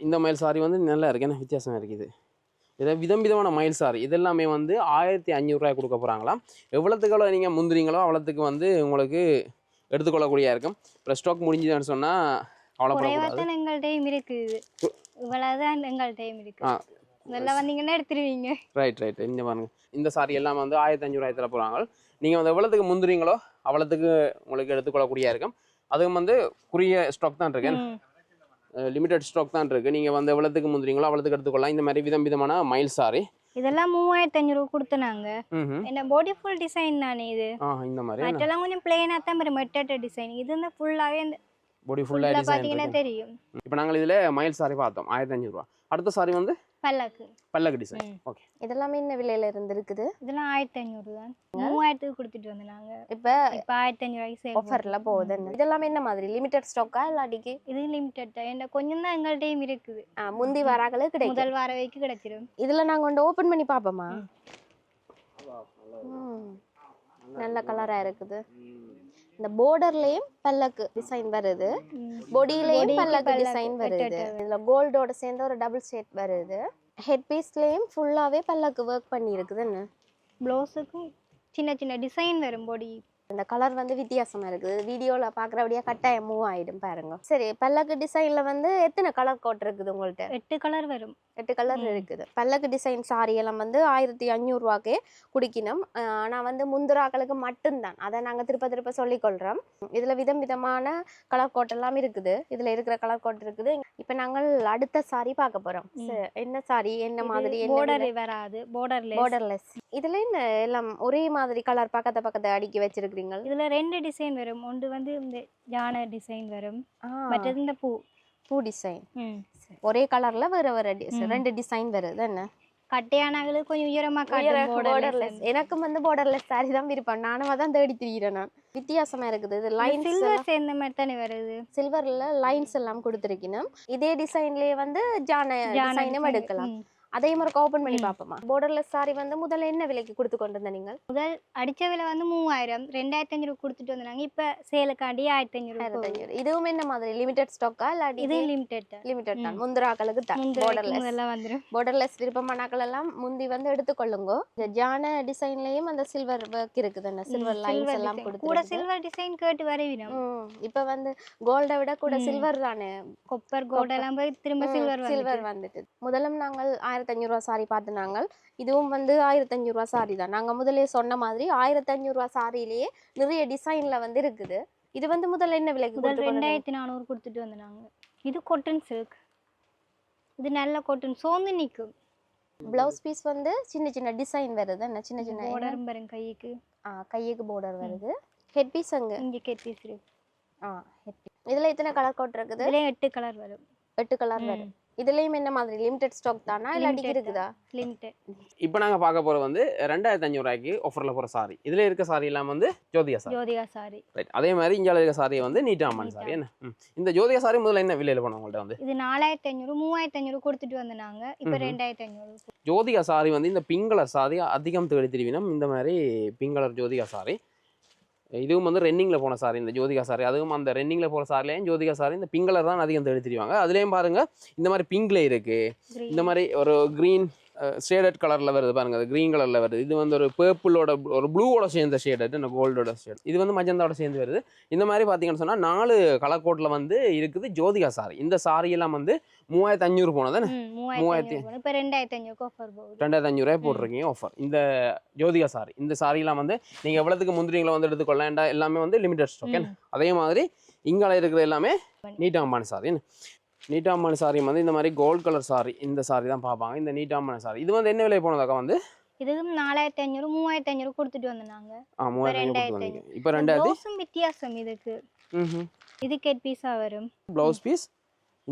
இந்த மயில் சாரி வந்து நல்லா இருக்கு. என்ன வித்தியாசமாக இருக்குது. இதை விதமான மயில் சாரி இதெல்லாமே வந்து 1500 ரூபாய் கொடுக்க போகிறாங்களாம். எவ்வளோத்துக்கு நீங்கள் முந்திரிங்களோ அவ்வளோத்துக்கு வந்து உங்களுக்கு எடுத்துக்கொள்ளக்கூடிய இருக்கும். இப்போ ஸ்டாக் முடிஞ்சுதான்னு சொன்னால் அவ்வளோதான் எங்கள்கிட்டையும் இருக்குது. இவ்வளோதான் எங்கள்கிட்டையும் இருக்குது. இதெல்லாம் வந்தீங்கன்னா எடுத்துருவீங்க. ரைட். இந்த பாருங்க. இந்த சாரி எல்லாம் வந்து 1500 ரூபாய் தர போகிறாங்க. நீங்கள் வந்து எவ்வளோத்துக்கு முந்திரிங்களோ அவ்வளோத்துக்கு உங்களுக்கு எடுத்துக்கொள்ளக்கூடிய இருக்கும். அதுவும் வந்து குறுகிய ஸ்டாக் தான் இருக்கு, லிமிடெட் ஸ்டாக் தான் இருக்கு. நீங்க வந்து எவ்வளவுக்கு முந்திரீங்களோ அவ்வளவுக்கு எடுத்துக்கொள்ளலாம். இந்த மாதிரி விதமான மயில் சாரி இதெல்லாம் 3500 கொடுத்தனாங்க. என்ன பாடி ஃபுல் டிசைன் தானே இது? இந்த மாதிரி அதெல்லாம் கொஞ்சம் பிளைனா தான் மெட்டட் டிசைன். இது வந்து ஃபுல்லாவே இந்த பாடி ஃபுல்லா டிசைன் பாத்தீங்கன்னா தெரியும். இப்போ நாங்கள் இதுல மயில் சாரி பார்த்தோம் 1500 ரூபாய். அடுத்த சாரி வந்து பல்லக்கு டிசைன். ஓகே. இதெல்லாம் என்ன விலையில இருந்து இருக்குது? இதெல்லாம் 1500 தான். 3000க்கு கொடுத்துட்டு வந்தாங்க. இப்போ 1500 ரூபாய்க்கு சேல் ஆஃபர்ல போகுது. இதெல்லாம் என்ன மாதிரி லிமிட்டட் ஸ்டாக்கா இல்லாட்டிக்கு? இது லிமிட்டட் தான். என்ன கொஞ்சம் தான் எங்கள்கிட்டயும் இருக்குது. முந்தி வாராக்களே கிடைக்கும். முதல் வார வரைக்கும் கிடைச்சிடும். இதுல நாங்க வந்து ஓபன் பண்ணி பாப்போமா? நல்ல கலரா இருக்குது. இந்த borderலயும் பல்லக்கு டிசைன் வருது, பாடியிலயும் பல்லக்கு டிசைன் வருது. இதுல கோல்டோட சேர்ந்து ஒரு டபுள் ஷேட் வருது. ஹெட் பீஸ்லயும் ஃபுல்லாவே பல்லக்கு வர்க் பண்ணி இருக்குதுன்னு. ப்ளவுஸுக்கும் சின்ன சின்ன டிசைன் வரும் பாடி இந்த கலர் வந்து வித்தியாசமா இருக்குது. வீடியோவில் பார்க்குறபடியா கட்டாயம் மூவ் ஆகிடும் பாருங்க. சரி, பல்லக்கு டிசைனில் வந்து எத்தனை கலர் கோட் இருக்குது உங்கள்கிட்ட? 8 கலர் வரும். 8 கலர் இருக்குது. பல்லக்கு டிசைன் சாரி எல்லாம் வந்து 1500 ரூபாய்க்கே குடிக்கணும். ஆனால் வந்து முந்துராக்களுக்கு மட்டும்தான். அதை நாங்கள் திருப்ப சொல்லிக்கொள்கிறோம். இதில் விதமான கலர் கோட் எல்லாம் இருக்குது. இதில் இருக்கிற கலர் கோட் இருக்குது. இப்போ நாங்கள் அடுத்த சாரி பார்க்க போகிறோம். என்ன சாரி, என்ன மாதிரி? border வராது, borderless. இதில் என்ன எல்லாம் ஒரே மாதிரி கலர் பக்கத்தை அடுக்கி வச்சிருக்கீங்க? இதுல 2 டிசைன் வரும். ஒன்று வந்து இந்த யானை டிசைன் வரும், மற்றது இந்த பூ டிசைன். ஒரே கலர்ல வேற 2 டிசைன் வருது. என்ன கட்டையானங்களுக்கு கொஞ்சம் உயரமா காட்டும் borderless. எனக்கும் வந்து borderless சாரி தான் விருப்பம். நானும் அதான் தேடி திரிகிறேன். நான் வித்தியாசமா இருக்குது. இது லைன்ஸ் சில்வர் சேர்ந்த மாதிரி தானே வருது. சில்வர்ல லைன்ஸ் எல்லாம் கொடுத்துருக்கணும். இதே டிசைன்லயே வந்து ஜான டிசைனும் எடுக்கலாம். அதே மாதிரி ஓபன் பண்ணி பார்ப்போமா? borderless சாரி வந்து முதல்ல என்ன விலைக்கு கொடுத்து கொண்டு வந்த நீங்கள்? முதல் அடிச்ச விலை வந்து 3000, 2500 கொடுத்துட்டு வந்தாங்க. இப்ப சேலுக்காண்டி 1500. இதுவும் என்ன மாதிரி லிமிடெட் ஸ்டாக்கா? இல்லாட்டி இது லிமிடெட் தான். முந்திராக்களுக்கு தான் borderless விருப்பமானாக்கள் எல்லாம் முந்தி வந்து எடுத்துக்கொள்ளுங்க. இந்த ஜான டிசைன்லயும் அந்த சில்வர் ஒர்க் இருக்குது. என்ன சில்வர் லைன்ஸ் எல்லாம் கொடுத்து கூட சில்வர் டிசைன் கேட்டு வரவினோம். இப்ப வந்து கோல்டை விட கூட சில்வர் தானே. கொப்பர் கோல்ட் எல்லாம் போய் திரும்ப சில்வர் வந்துட்டு. முதலும் நாங்கள் 1500 ரூபா சாரி பார்த்து நாங்கள். இதுவும் வந்து 1500 ரூபா சாரி தான். நாங்க முதலே சொன்ன மாதிரி 1500 ரூபா சாரியிலேயே நிறைய டிசைன்ல வந்து இருக்குது. இது வந்து முதல்ல என்ன விலைக்கு? 2400 கொடுத்துட்டு வந்தாங்க. இது காட்டன் சில்க். இது நல்ல காட்டன் சோந்து நிக்கும். பிளவுஸ் பீஸ் வந்து சின்ன டிசைன் வருது. என்ன சின்ன border பாருங்க, கைக்கு border வருது. ஹெட் பீஸ் இங்க ஹெட் பீஸ் இருக்கு. இதுல எத்தனை கலர் கோட் இருக்குது? இதுல 8 கலர் வரும். 8 கலர் வரும். இதுலயும் என்ன மாதிரி லிமிடெட் ஸ்டாக் தானா இல்லாட்டி இருக்குதா? லிமிடெட். இப்போ நாங்க பார்க்க போறது வந்து 2500 ரூபாய்க்கு ஆஃபர்ல போற சாரி. இதுல இருக்க சாரி எல்லாம் வந்து ஜோதிகா சாரி. ரைட். அதே மாதிரி இங்க இருக்க சாரி வந்து நீட்டாமன் சாரி. என்ன இந்த ஜோதிகா சாரி முதல்ல என்ன விலையில போனோம் உங்கள்ட்ட வந்து? இது 4500, 3500 கொடுத்துட்டு வந்தாங்க. இப்போ 2500. ஜோதிகா சாரி வந்து இந்த பிங்க் கலர் சாரி அதிகம் தேடி திருவினம். இந்த மாதிரி பிங்க் கலர் ஜோதிகா சாரி. இதுவும் வந்து ரென்னிங்கில் போன சாரி இந்த ஜோதிகா சாரி. அதுவும் அந்த ரென்னிங்கில் போகிற சாரிலையும் ஜோதிகா சாரி இந்த பிங்க் கலர் தான் அதிகம் தேடி தெரிவாங்க. அதுலேயும் பாருங்க இந்த மாதிரி பிங்க்ல இருக்கு. இந்த மாதிரி ஒரு க்ரீன் ஷேடட் கலரில் வருது பாருங்க. அது க்ரீன் கலரில் வருது. இது வந்து ஒரு பர்பிளோட ஒரு ப்ளூவோட சேர்ந்த ஷேடட், இந்த கோல்டோட ஷேட். இது வந்து மஜந்தாவோட சேர்ந்து வருது. இந்த மாதிரி பார்த்தீங்கன்னு சொன்னால் 4 கலர் கோட்டில் வந்து இருக்குது ஜோதிகா சாரி. இந்த சாரி எல்லாம் வந்து 3500 போனது. 3500 இப்போ 2500 ஆஃபர் போகுது. 2500 ரூபாய் போட்டிருக்கீங்க ஆஃபர். இந்த ஜோதிகா சாரி இந்த சாரியெல்லாம் வந்து நீங்கள் எவ்வளோத்துக்கு முந்திரிங்களை வந்து எடுத்துக்கொள்ளேன்டா எல்லாமே வந்து லிமிடெட் ஸ்டாக். அதே மாதிரி இங்கால இருக்கிற எல்லாமே நீட்டாம்பான சாரி. நீட்டாம்பான சாரி வந்து இந்த மாதிரி கோல்ட் கலர் சாரி. இந்த சாரி தான் பார்ப்பாங்க. இந்த நீட்டாம்பான சாரி இது வந்து என்ன விலை போனதாக்கா வந்து? இதுவும் 4500, 3500 கொடுத்துட்டு வந்தாங்க. 3500. இப்போ 2000 வித்தியாசம் இதுக்கு. இது ஹெட் பீஸா வரும். ப்ளவுஸ் பீஸ்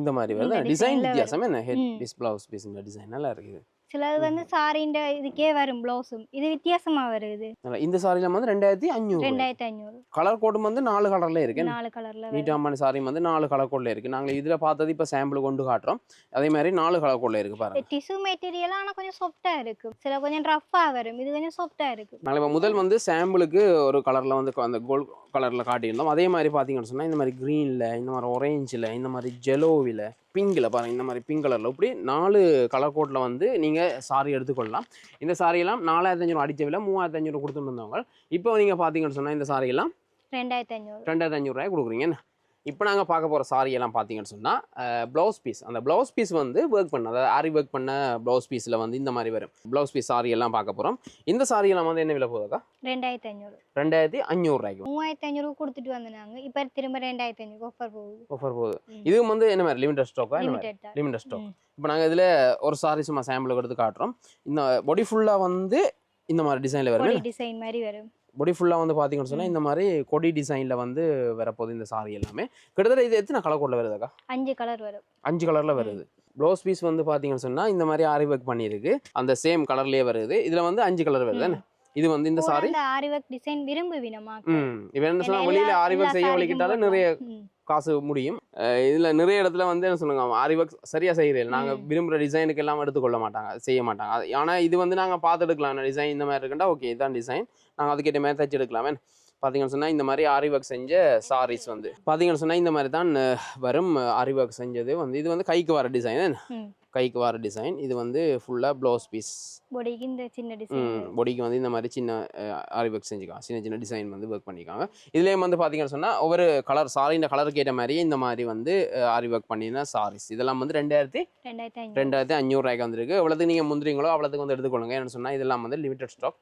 இந்த மாதிரி வருது. டிசைன் வித்தியாசம். என்ன ஹெட் பீஸ் ப்ளவுஸ் பீஸ் இந்த டிசைன் நல்லா இருக்குது. சிலது வந்து சாரின்ற இதுக்கே வரும் ப்ளவுஸும். இது வித்தியாசமா வருது. இந்த சாரில வந்து 2500. கலர் கோடும் வந்து 4 கலர்ல இருக்கு. 4 கலர்ல நீட்டாமான சாரி வந்து 4 கலர் கோட்ல இருக்கு. நாங்க இதுல பார்த்தது இப்ப சாம்பிள் கொண்டு காட்டுறோம். அதே மாதிரி 4 கலர் கோட்ல இருக்கு பாருங்க. டிஷ்யூ மெட்டீரியல் ஆனா கொஞ்சம் சாஃப்ட்டா இருக்கு. சில கொஞ்சம் ரஃப்பா வரும். இது கொஞ்சம் சாஃப்ட்டா இருக்கு. நாங்க இப்ப முதல் வந்து சாம்பிளுக்கு ஒரு கலர்ல வந்து அந்த கோல்ட் கலர்ல காட்டியிருந்தோம். அதே மாதிரி பாத்தீங்கன்னு சொன்னா இந்த மாதிரி கிரீன்ல, இந்த மாதிரி ஆரஞ்சுல, இந்த மாதிரி ஜெலோவில, பிங்க்ல பாருங்க. இந்த மாதிரி பிங்க் கலர்ல இப்படி 4 கலர் கோட்ல வந்து நீங்க சாரி எடுத்துக்கொள்ளலாம். இந்த சாரியெல்லாம் 4500 அடிச்ச விலை 3500 கொடுத்துட்டு இருந்தவங்க. இப்போ நீங்க பாத்தீங்கன்னு சொன்னா இந்த சாரியெல்லாம் 2500 ரூபாய் கொடுக்குறீங்க. இப்போ நாங்கள் பார்க்க போகிற சாரி எல்லாம் பார்த்தீங்கன்னு சொன்னால் ப்ளவுஸ் பீஸ். அந்த ப்ளவுஸ் பீஸ் வந்து ஒர்க் பண்ண, அதாவது ஆரி ஒர்க் பண்ண ப்ளவுஸ் பீஸில் வந்து இந்த மாதிரி வரும் ப்ளவுஸ் பீஸ் சாரி எல்லாம் பார்க்க போகிறோம். இந்த சாரி எல்லாம் வந்து என்ன விலை போகுதுக்கா? 2500 ரூபாய்க்கு. 3500 கொடுத்துட்டு வந்தாங்க. இப்போ திரும்ப 2500 ஆஃபர் போகுது. இதுவும் வந்து என்ன மாதிரி லிமிடெட் ஸ்டாக்கா? Limited stock. இப்போ நாங்கள் இதில் ஒரு சாரி சும்மா சாம்பிளுக்கு எடுத்து காட்டுறோம். இந்த பாடி ஃபுல்லாக வந்து இந்த மாதிரி டிசைனில் வரும். டிசைன் மாதிரி வரும். பாடி ஃபுல்லாக வந்து பார்த்தீங்கன்னு சொன்னால் இந்த மாதிரி கொடி டிசைனில் வந்து வரப்போகுது இந்த சாரி எல்லாமே. கிட்டத்தட்ட இது எத்தனை கலர் கோட்டில் வருதுக்கா? 5 கலர் வரும். 5 கலரில் வருது. ப்ளவுஸ் பீஸ் வந்து பார்த்தீங்கன்னு சொன்னால் இந்த மாதிரி ஆரி ஒர்க் பண்ணியிருக்கு. அந்த சேம் கலர்லேயே வருது. இதில் வந்து 5 கலர் வருது. இது வந்து இந்த சாரி ஆரி ஒர்க் டிசைன் விரும்புவீனமா? இவன் என்ன சொன்னா வெளியில ஆரி ஒர்க் செய்ய வலிக்கிட்டாலும் நிறைய காசு முடியும். இதுல நிறைய இடத்துல வந்து என்ன சொல்லுங்க, ஆரி ஒர்க் சரியா செய்யறேன் நாங்க விரும்புற டிசைனுக்கு எல்லாம் எடுத்துக்கொள்ள மாட்டாங்க, செய்ய மாட்டாங்க. ஆனா இது வந்து நாங்க பார்த்து எடுக்கலாம். டிசைன் இந்த மாதிரி இருக்குண்டா ஓகே இதான் டிசைன், நாங்க அதுக்கேற்ற மாதிரி தச்சு எடுக்கலாமே. பார்த்தீங்கன்னு சொன்னால் இந்த மாதிரி ஆரி ஒர்க் செஞ்ச சாரீஸ் வந்து பார்த்தீங்கன்னு சொன்னால் இந்த மாதிரி தான் வரும். ஆரி ஒர்க் செஞ்சது வந்து இது வந்து கைக்கு வர டிசைன். கைக்கு வர டிசைன். இது வந்து ஃபுல்லாக ப்ளவுஸ் பீஸ். பொடிக்கு இந்த சின்ன டிசைன். பொடிக்கு வந்து இந்த மாதிரி சின்ன ஆரி ஒர்க் செஞ்சுக்கலாம். சின்ன சின்ன டிசைன் வந்து ஒர்க் பண்ணியிருக்காங்க. இதுலேயும் வந்து பார்த்தீங்கன்னு சொன்னால் ஒவ்வொரு கலர் சாரியின் கலருக்கு ஏற்ற மாதிரியே இந்த மாதிரி வந்து ஆரி ஒர்க் பண்ணின சாரீஸ். இதெல்லாம் வந்து 2500 ரூபாய்க்கு வந்துருக்கு. எவ்வளோத்துக்கு நீங்கள் முந்திரிங்களோ அவ்வளோத்துக்கு வந்து எடுத்துக்கொள்ளுங்க. ஏன்னு சொன்னால் இதெல்லாம் வந்து லிமிடெட் ஸ்டாக்.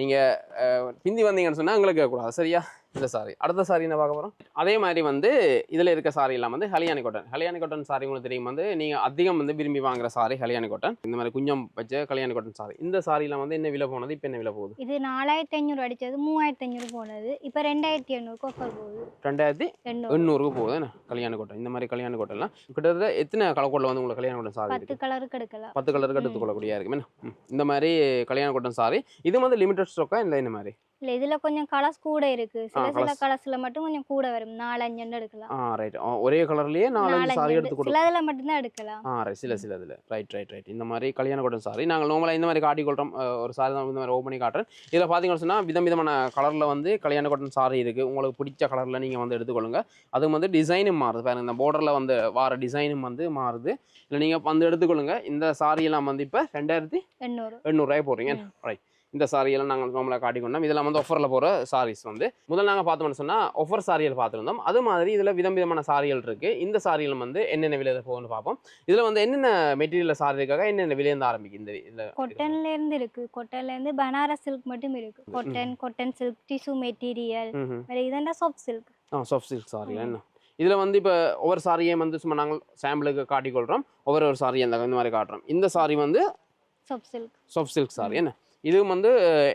நீங்கள் பிந்தி வந்தீங்கன்னு சொன்னால் எங்களுக்கு கேட்கக்கூடாது, சரியா? இந்த சாரி அடுத்த சாரி என்ன பார்க்க போகிறோம். அதே மாதிரி வந்து இதில் இருக்க சாரி எல்லாம் வந்து ஹலியானி காட்டன் சாரி. உங்களுக்கு தெரியும் வந்து நீங்கள் அதிகம் வந்து விரும்பி வாங்குற சாரி ஹலியானி காட்டன். இந்த மாதிரி குஞ்சம் வச்ச கல்யாணி காட்டன் சாரி. இந்த சாரிலாம் வந்து என்ன விலை போனது, இப்போ என்ன விலை போகுது? இது 4500 அடிச்சது 3500 போனது, இப்போ 2800 ஆஃபர் போகுது. 2800 போகுது என்ன கல்யாணி காட்டன். இந்த மாதிரி கல்யாணி காட்டன்லாம் கிட்டத்தட்ட எத்தனை கலர் கோட்ல வந்து உங்களுக்கு கல்யாணி காட்டன் சாரி 10 கலருக்கு எடுக்கலாம். 10 கலருக்கு எடுத்துக்கொள்ளக்கூடிய இருக்கு. இந்த மாதிரி கல்யாணி காட்டன் சாரி இது வந்து லிமிடெட் ஸ்டாக்கா இல்லை இந்த மாதிரி? இல்லை, இதில் கொஞ்சம் கலர்ஸ் கூட இருக்கு. சில கலர்ஸ்ல மட்டும் கொஞ்சம் கூட வரும். 4-5 எடுக்கலாம். ரைட். ஒரே கலர்லயே 4-5 சாரி எடுத்து கொடுக்கலாம். சில இதில் மட்டும்தான் எடுக்கலாம். ரைட். சில இதில் ரைட். இந்த மாதிரி கல்யாண காட்டன் சாரி நாங்கள் நார்மலாக இந்த மாதிரி காட்டிக்கொள்கிறோம். ஒரு சாரி தான் இந்த மாதிரி ஓப்பன் பண்ணி காட்டுறேன். இதில் பார்த்தீங்கன்னு சொன்னால் விதமான கலரில் வந்து கல்யாண காட்டன் சாரி இருக்குது. உங்களுக்கு பிடிச்ச கலரில் நீங்கள் வந்து எடுத்துக்கொள்ளுங்க. அதுவும் வந்து டிசைனும் மாறுது பாருங்க. இந்த பார்டரில் வந்து வார டிசைனும் வந்து மாறுது. இல்லை நீங்கள் வந்து எடுத்துக்கொள்ளுங்க. இந்த சாரியெல்லாம் வந்து இப்போ 2800 ரூபாய் போடுறீங்க. ரைட். இந்த சாரியெல்லாம் நாங்கள் நார்மலாக காட்டிக்கொண்டோம். இதெல்லாம் வந்து ஆஃபரில் போகிற சாரீஸ் வந்து முதல்ல நாங்கள் பார்த்தோம்னு சொன்னால் ஆஃபர் சாரிகள் பார்த்துருந்தோம். அது மாதிரி இதில் விதமான சாரிகள் இருக்குது. இந்த சாரியில் வந்து என்னென்ன விலையில போகுன்னு பார்ப்போம். இதில் வந்து என்னென்ன மெட்டீரியல் சாரி இருக்காக என்னென்ன விலையிருந்து ஆரம்பிக்கும்? இந்த இதில் கொட்டன்லேருந்து இருக்குது. கொட்டன்லேருந்து பனாரஸ் சில்க் மட்டும் இருக்குது. கொட்டன் சில்க், டிஷ்யூ மெட்டீரியல், இதெல்லாம் soft silk. Soft silk sorry என்ன இதில் வந்து இப்போ ஒவ்வொரு சாரியும் வந்து சும்மா நாங்கள் சாம்பிளுக்கு காட்டிக்கொள்கிறோம். ஒவ்வொரு சாரியை இந்த மாதிரி காட்டுறோம். இந்த சாரி வந்து சாஃப்ட் சில்க் சாரி என்ன இதுவும் வந்து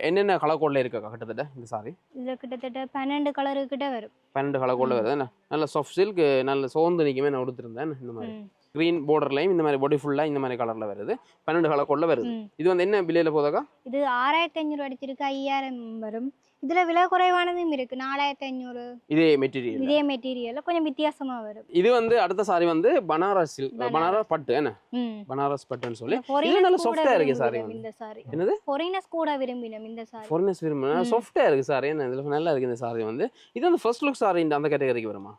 என்னென்ன கலர் கோடில் இருக்கா கிட்டத்தட்ட இந்த சாரி? இதில் கிட்டத்தட்ட 12 கலரு கிட்ட வரும். 12 கலர் கோடில் வருது என்ன நல்ல சாஃப்ட் சில்க். நல்ல சோர்ந்து நிற்குமே நான் கொடுத்துருந்தேன். இந்த மாதிரி க்ரீன் பார்டர்லையும் இந்த மாதிரி பாடி ஃபுல்லாக இந்த மாதிரி கலரில் வருது. 12 கலர் கோடில் வருது. இது வந்து என்ன விலையில் போதாக்கா? இது 6500 அடிச்சிருக்கு. 5000 வரும். இதுல விலை குறைவானதும் இருக்கு. 4500 இதே மெட்டீரியல் கொஞ்சம் வித்தியாசமா வரும். இது வந்து அடுத்த சாரி வந்து பனாரஸ் பட்டு என்ன பனாரஸ் பட்டுன்னு சொல்லி இது நல்ல சாஃப்ட்டா இருக்கு சாரி. இந்த சாரி என்னது ஃபாரினர்ஸ் கூட விரும்பினோம். இந்த சாரி ஃபாரினர்ஸ் விரும்பினா சாஃப்ட்டா இருக்கு சாரி. என்ன இதுல நல்லா இருக்கு இந்த சாரி வந்து. இது வந்து ஃபர்ஸ்ட் லுக் சாரி அந்த கேட்டகரிக்கு வருமா?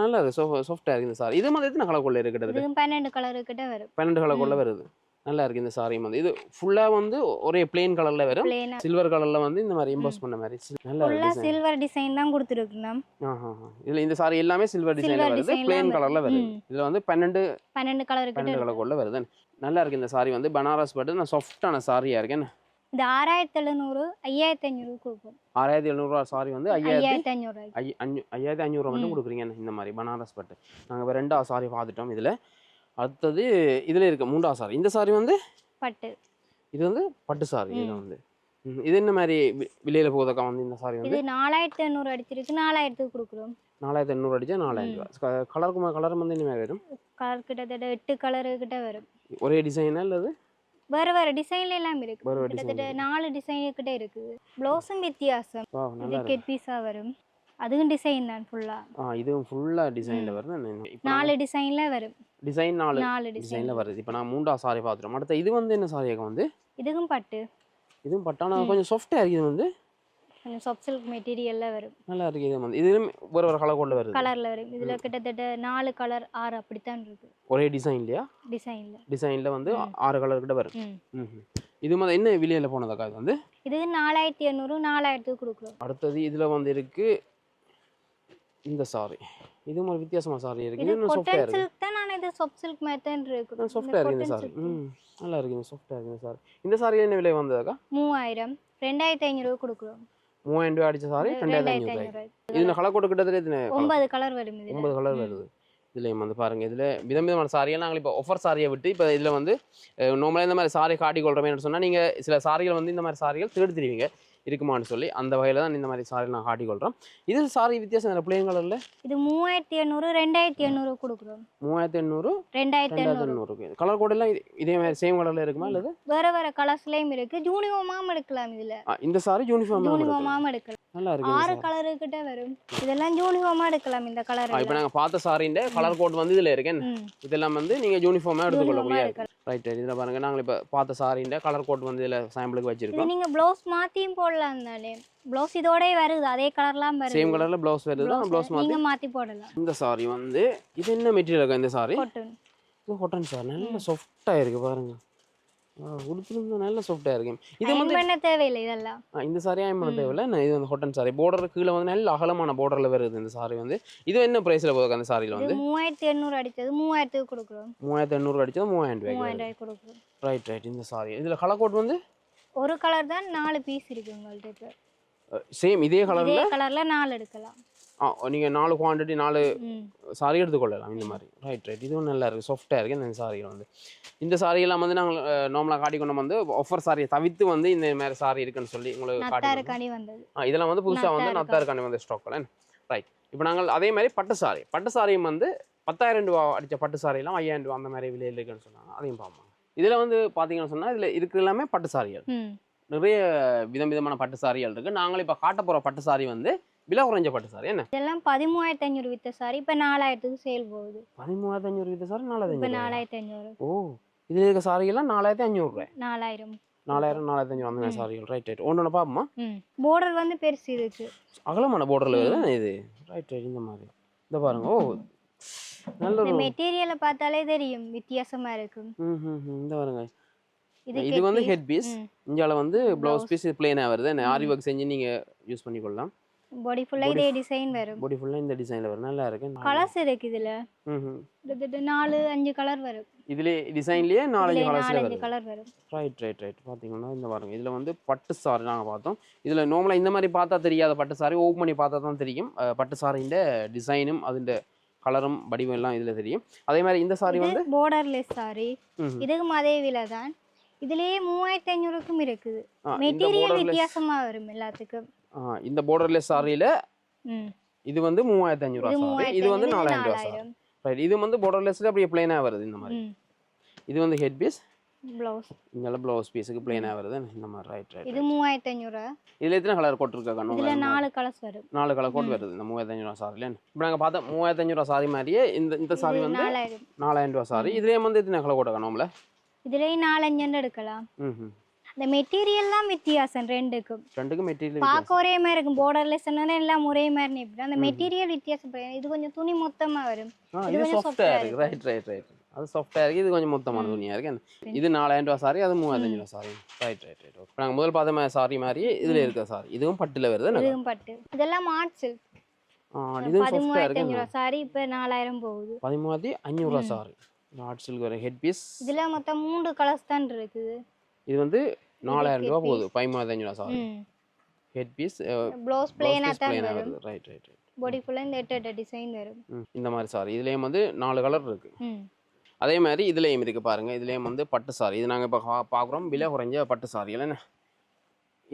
நல்லா இருக்கு. சாஃப்ட்டா இருக்கு இந்த சாரி. இது மாதிரி எத்தனை கலர் கோல்ல இருக்குது? 12 கலர் கிட்ட வரும். 12 கலர் கோல்ல வருது. நல்லா இருக்கு இந்த சாரி வந்து. இது ஃபுல்லா வந்து ஒரே பிளேன் கலர்ல வரும். சில்வர் கலர்ல வந்து இந்த மாதிரி எம்போஸ் பண்ண மாதிரி நல்லா இருக்கு. ஃபுல்லா சில்வர் டிசைன் தான் கொடுத்திருக்கோம். இதுல இந்த சாரி எல்லாமே சில்வர் டிசைன்ல வருது. பிளேன் கலர்ல வருது. இதுல வந்து 12 கலர் கோல்ல வருது. நல்லா இருக்கு இந்த சாரி வந்து. பனாரஸ் பட்டு நான் சாஃப்ட்டான சாரியா இருக்கு. என்ன இது 6700 5500 கொடுப்போம். 6700 சாரி வந்து 5500 மட்டும் கொடுக்குறீங்க. இந்த மாதிரி பனாரஸ் பட்டு நாங்கள் இப்போ 2வது சாரி பார்த்துட்டோம். இதில் அடுத்தது இதில் இருக்க 3வது சாரி. இந்த சாரி வந்து பட்டு. இது வந்து பட்டு சாரி. இது வந்து இது என்ன மாதிரி விலையில போகுதக்கா வந்து இந்த சாரி வந்து? இது 4800 அடிச்சிருக்கு. 4000க்கு கொடுக்குறோம். 4800 அடிச்சா 4000. கலர் வந்து என்ன வரும்? கலர் கிட்டத்தட்ட 8 கலர் கிட்ட வரும். ஒரே டிசைனா இல்லது வேற டிசைன்ல எல்லாம் இருக்கு. கிட்டத்தட்ட 4 டிசைன் கிட்ட இருக்கு. ப்ளவுஸும் வித்தியாசம். இது கெட் பீஸா வரும். அதுவும் டிசைன் தான் ஃபுல்லா. இதுவும் ஃபுல்லா டிசைன்ல வருது. 4 டிசைன்ல வரும். டிசைன் 4 டிசைன்ல வருது. இப்போ நான் 3வது சாரி பார்த்துட்டோம். அடுத்து இது வந்து என்ன சாரியாக வந்து? இதுவும் பட்டு. இதுவும் பட்டானா கொஞ்சம் சாஃப்ட்டா இருக்கு. இது வந்து கொஞ்சம் சாஃப்ட் சில்க் மெட்டீரியல்ல வரும். நல்லா இருக்கு. இது வந்து இதுலயும் ஒரு கலர் கோட்ல வருது. கலர்ல வரும். இதுல கிட்டத்தட்ட 4 கலர் 6 அப்படித்தான் இருக்கு. ஒரே டிசைன்லயா? டிசைன்ல வந்து 6 கலர் கிட்ட வரும். இது மாதிரி என்ன விலையில போனதக்கா இது வந்து? இது 4800 4000க்கு கொடுக்குறோம். அடுத்தது இதுல வந்து இருக்கு இந்த சாரி. இது ஒரு வித்தியாசமான சாரி இருக்கு. இது சாஃப்ட்டா இருக்கு. சில்க் தான். நான் இது சாஃப்ட் சில்க் மெத்தட் இருக்கு. சாஃப்ட்டா இருக்கு இந்த சாரி. நல்லா இருக்கு. இந்த சாஃப்ட்டா இருக்கு இந்த சாரி. இந்த சாரி என்ன விலை வந்ததக்கா? 3000 2500 கொடுக்குறோம். 3000 ரூபாய் அடிச்ச சாரி 2500. இதுல கலர் கோட் கிட்டத்தட்ட 9 கலர் வரும். 9 கலர் வருது. இதுலேயும் வந்து பாருங்கள். இதில் விதமான சாரியை நாங்கள் இப்போ ஆஃபர் சாரியை விட்டு இப்போ இதில் வந்து நார்மலாக இந்த மாதிரி சாரி காட்டிக்கொள்கிறோமேனு சொன்னால் நீங்கள் சில சாரிகள் வந்து இந்த மாதிரி சாரிகள் தேடி தெரிவிங்க இருக்குமான்னு சொல்லி அந்த வகையில் தான் இந்த மாதிரி சாரி நான் காட்டிக்கொள்கிறோம். இது சாரி வித்தியாசம் இல்லை. பிளேன் கலரில் இது 3800 2800 கொடுக்குறோம். 3800 2800. கலர் கோட் எல்லாம் இதே மாதிரி சேம் கலரில் இருக்குமா இல்லை வேற கலர்ஸ்லேயும் இருக்குது. யூனிஃபார்மாகவும் எடுக்கலாம். இதில் இந்த சாரி யூனிஃபார்மாகவும் எடுக்கலாம். நல்லா இருக்கு. 6 கலர் கிட்ட வரும். இதெல்லாம் யூனிஃபார்மா எடுக்கலாம். இந்த கலர் இப்போ நாங்கள் பார்த்த சாரிന്റെ கலர் கோட் வந்து இதில் இருக்கேன். இதெல்லாம் வந்து நீங்கள் யூனிஃபார்மாக எடுத்துக்கொள்ளக்கூடிய ரைட். இதில் பாருங்கள் நாங்கள் இப்போ பார்த்த சாரிന്റെ கலர் கோட் வந்து இதில் சாம்பிளுக்கு வச்சிருக்கோம். நீங்கள் ப்ளவுஸ் மாற்றியும் போடலாம் தானே. ப்ளவுஸ் இதோடய வருது. அதே கலர்லாம் வருது. சேம் கலரில் ப்ளவுஸ் வருது. ப்ளவுஸ் நீங்கள் மாற்றி போடலாம். இந்த சாரி வந்து இது என்ன மெட்டீரியல் இருக்கா? இந்த சாரி இது காட்டன் சார் நல்ல சாஃப்டாக இருக்குது பாருங்க. உடுத்துறது நல்ல சாஃப்டாக இருக்கு. இது அயன் வந்து பண்ண தேவையில்லை இதெல்லாம். இந்த சாரி அயன் பண்ண தேவையில்ல. இது வந்து காட்டன் சாரி. பார்டர் கீழே வந்து நல்ல அகலமான பார்டரில் வருது இந்த சாரி வந்து. இது என்ன ப்ரைஸில் போகுது அந்த சாரியில் இது வந்து? 3800 அடிச்சது 3000க்கு கொடுக்குறோம். 3800 அடிச்சது 3000 ரூபாய்க்கு. 3000 கொடுக்குறோம். Right right. இந்த சாரி இதில் கலர் கோட் வந்து ஒரு கலர் தான் 4 பீஸ் இருக்கு உங்கள்ட்ட இப்போ. சேம் இதே கலரில் இதே கலர்ல 4 எடுக்கலாம். நீங்கள் 4 குவான்டிட்டி 4 ம். சாரி எடுத்துக்கொள்ளலாம் இந்த மாதிரி. Right right. இதுவும் நல்லா இருக்குது, சாஃப்டாக இருக்குது இந்த சாரியில் வந்து. இந்த சாரியெல்லாம் வந்து நாங்கள் நார்மலாக காட்டிக்கொண்டு வந்து ஆஃபர் சாரியை தவிர்த்து வந்து இந்த மாதிரி சாரி இருக்குன்னு சொல்லி உங்களுக்கு காட்டி. நத்தாருக்காணி வந்தது. இதெல்லாம் வந்து புதுசாக வந்து நத்தாருக்காண்டி வந்து ஸ்டாக்ல. ரைட். இப்போ நாங்கள் அதே மாதிரி பட்டு சாரியும் வந்து 10,000 ரூபா அடித்த பட்டு சாரியெல்லாம் 5000 ரூபா அந்த மாதிரி விலையில் இருக்குன்னு சொன்னாங்க. அதையும் பார்ப்போம். இதில் வந்து பார்த்தீங்கன்னு சொன்னால் இதில் இருக்கிற எல்லாமே பட்டு சாரிகள். நிறைய விதமான பட்டு சாரிகள் இருக்குது. நாங்கள் இப்போ காட்ட போகிற பட்டு சாரி வந்து விலை குறைஞ்ச பட்டு சாரி. என்ன இதெல்லாம் 13500 வித்த சாரி இப்போ 4000க்கு சேல் போகுது. 13500 வித்த சாரி இப்போ 4500. 4500. ஓ, இதில் இருக்க சாரியெல்லாம் 4500 ரூபாய். 4000. 4500 அந்த மாதிரி சாரிகள். Right right. ஒன்று பார்ப்போமா? பார்டர் வந்து பெருசு இருக்கு. அகலமான பார்டரில் வருது இது. Right right. இந்த மாதிரி இந்த பாருங்க. ஓ, நல்ல இந்த மெட்டீரியலை பார்த்தாலே தெரியும் வித்தியாசமா இருக்கும். இந்த பாருங்க. இது வந்து ஹெட் பீஸ். இங்கால வந்து ப்ளவுஸ் பீஸ் பிளேனாக வருது. ஆரி ஒர்க் செஞ்சு நீங்கள் யூஸ் பண்ணிக்கொள்ளலாம். பாடி ஃபுல்லா இதே டிசைன் வரும். பாடி ஃபுல்லா இந்த டிசைன்ல வரும். நல்லா இருக்கு. கலர்ஸ் இருக்கு இதுல. கிட்டத்தட்ட 4-5 கலர் வரும். இதுல டிசைன்லயே 4-5 கலர்ஸ்ல 4-5 கலர் வரும். Right right right. பாத்தீங்கன்னா இந்த பாருங்க. இதுல வந்து பட்டு சாரி நாங்க பார்த்தோம். இதுல நார்மலா இந்த மாதிரி பார்த்தா தெரியாத பட்டு சாரி ஓபன் பண்ணி பார்த்தா தான் தெரியும். பட்டு சாரியோட டிசைனும் அதிന്റെ கலரும் வடிவம் எல்லாம் இதுல தெரியும். அதே மாதிரி இந்த சாரி வந்து borderless சாரி. இதுக்கும் அதே விலை தான். இதுலயே 3500க்கும் இருக்குது. மெட்டீரியல் வித்தியாசமா வரும் எல்லாத்துக்கும். இந்த borderless சாரியில இது வந்து 3500 சாரி. இது வந்து 4000 சாரி. ரைட். இது வந்து borderlessல அப்படியே ப்ளைனா வருது இந்த மாதிரி. இது வந்து ஹெட் பீஸ், ப்ளவுஸ். இங்கல ப்ளவுஸ் பீஸ்க்கு ப்ளைனா வருது இந்த மாதிரி. Right right. இது 3500. இதுல எத்தனை கலர் கோட் இருக்கு கண்ணு? இதுல 4 கலர்ஸ் வரும். 4 கலர் கோட் வருது இந்த 3500 சாரில. இப்போ நாங்க பார்த்த 3500 சாரி மாதிரியே இந்த சாரி வந்து 4000 சாரி. இதுலயே வந்து எத்தனை கலர் கோட் கண்ணோம்ல? இதுலயே 4-5 எடுக்கலாம். இந்த மெட்டீரியல் தான் வித்தியாசம் ரெண்டுக்கும் மெட்டீரியல் பார்க்க ஒரே மாதிரி இருக்கும். borderless எல்லாம் ஒரே மாதிரி இப்படி அந்த மெட்டீரியல் வித்தியாசம். இது கொஞ்சம் துணி மொத்தமா வரும். இது சாஃப்ட்டா இருக்கு. Right right right. அது சாஃப்ட்டா இருக்கு. இது கொஞ்சம் மொத்தமான துணியா இருக்கு. இது 4000 சாரி, அது 3500 சாரி. Right right right. இப்போ நாங்க முதல் பார்த்த சாரி மாதிரி இதுல இருக்க சாரி. இதுவும் பட்டுல வருது. இதுவும் பட்டு. இதெல்லாம் ஆர்ட் சில்க். இது சாஃப்ட்டா இருக்கு. 13500 சாரி இப்போ 4000 போகுது. 13500 சாரி. ஆர்ட் சில்க் வர ஹெட் பீஸ். இதுல மொத்தம் 3 கலர்ஸ் தான் இருக்குது. இது வந்து 4000 ரூபாய் போகுது. 13500 சாரி. ஹெட் பீஸ் ப்ளவுஸ் பிளேனா தான் வரும். Right right right. பாடி ஃபுல்லா இந்த எட்ட டிசைன் வரும். இந்த மாதிரி சாரி. இதுலயும் வந்து 4 கலர் இருக்கு. அதே மாதிரி இதுலயும் இருக்கு பாருங்க. இதுலயும் வந்து பட்டு சாரி. இது நாங்க இப்ப பாக்குறோம் விலை குறைஞ்ச பட்டு சாரி. என்ன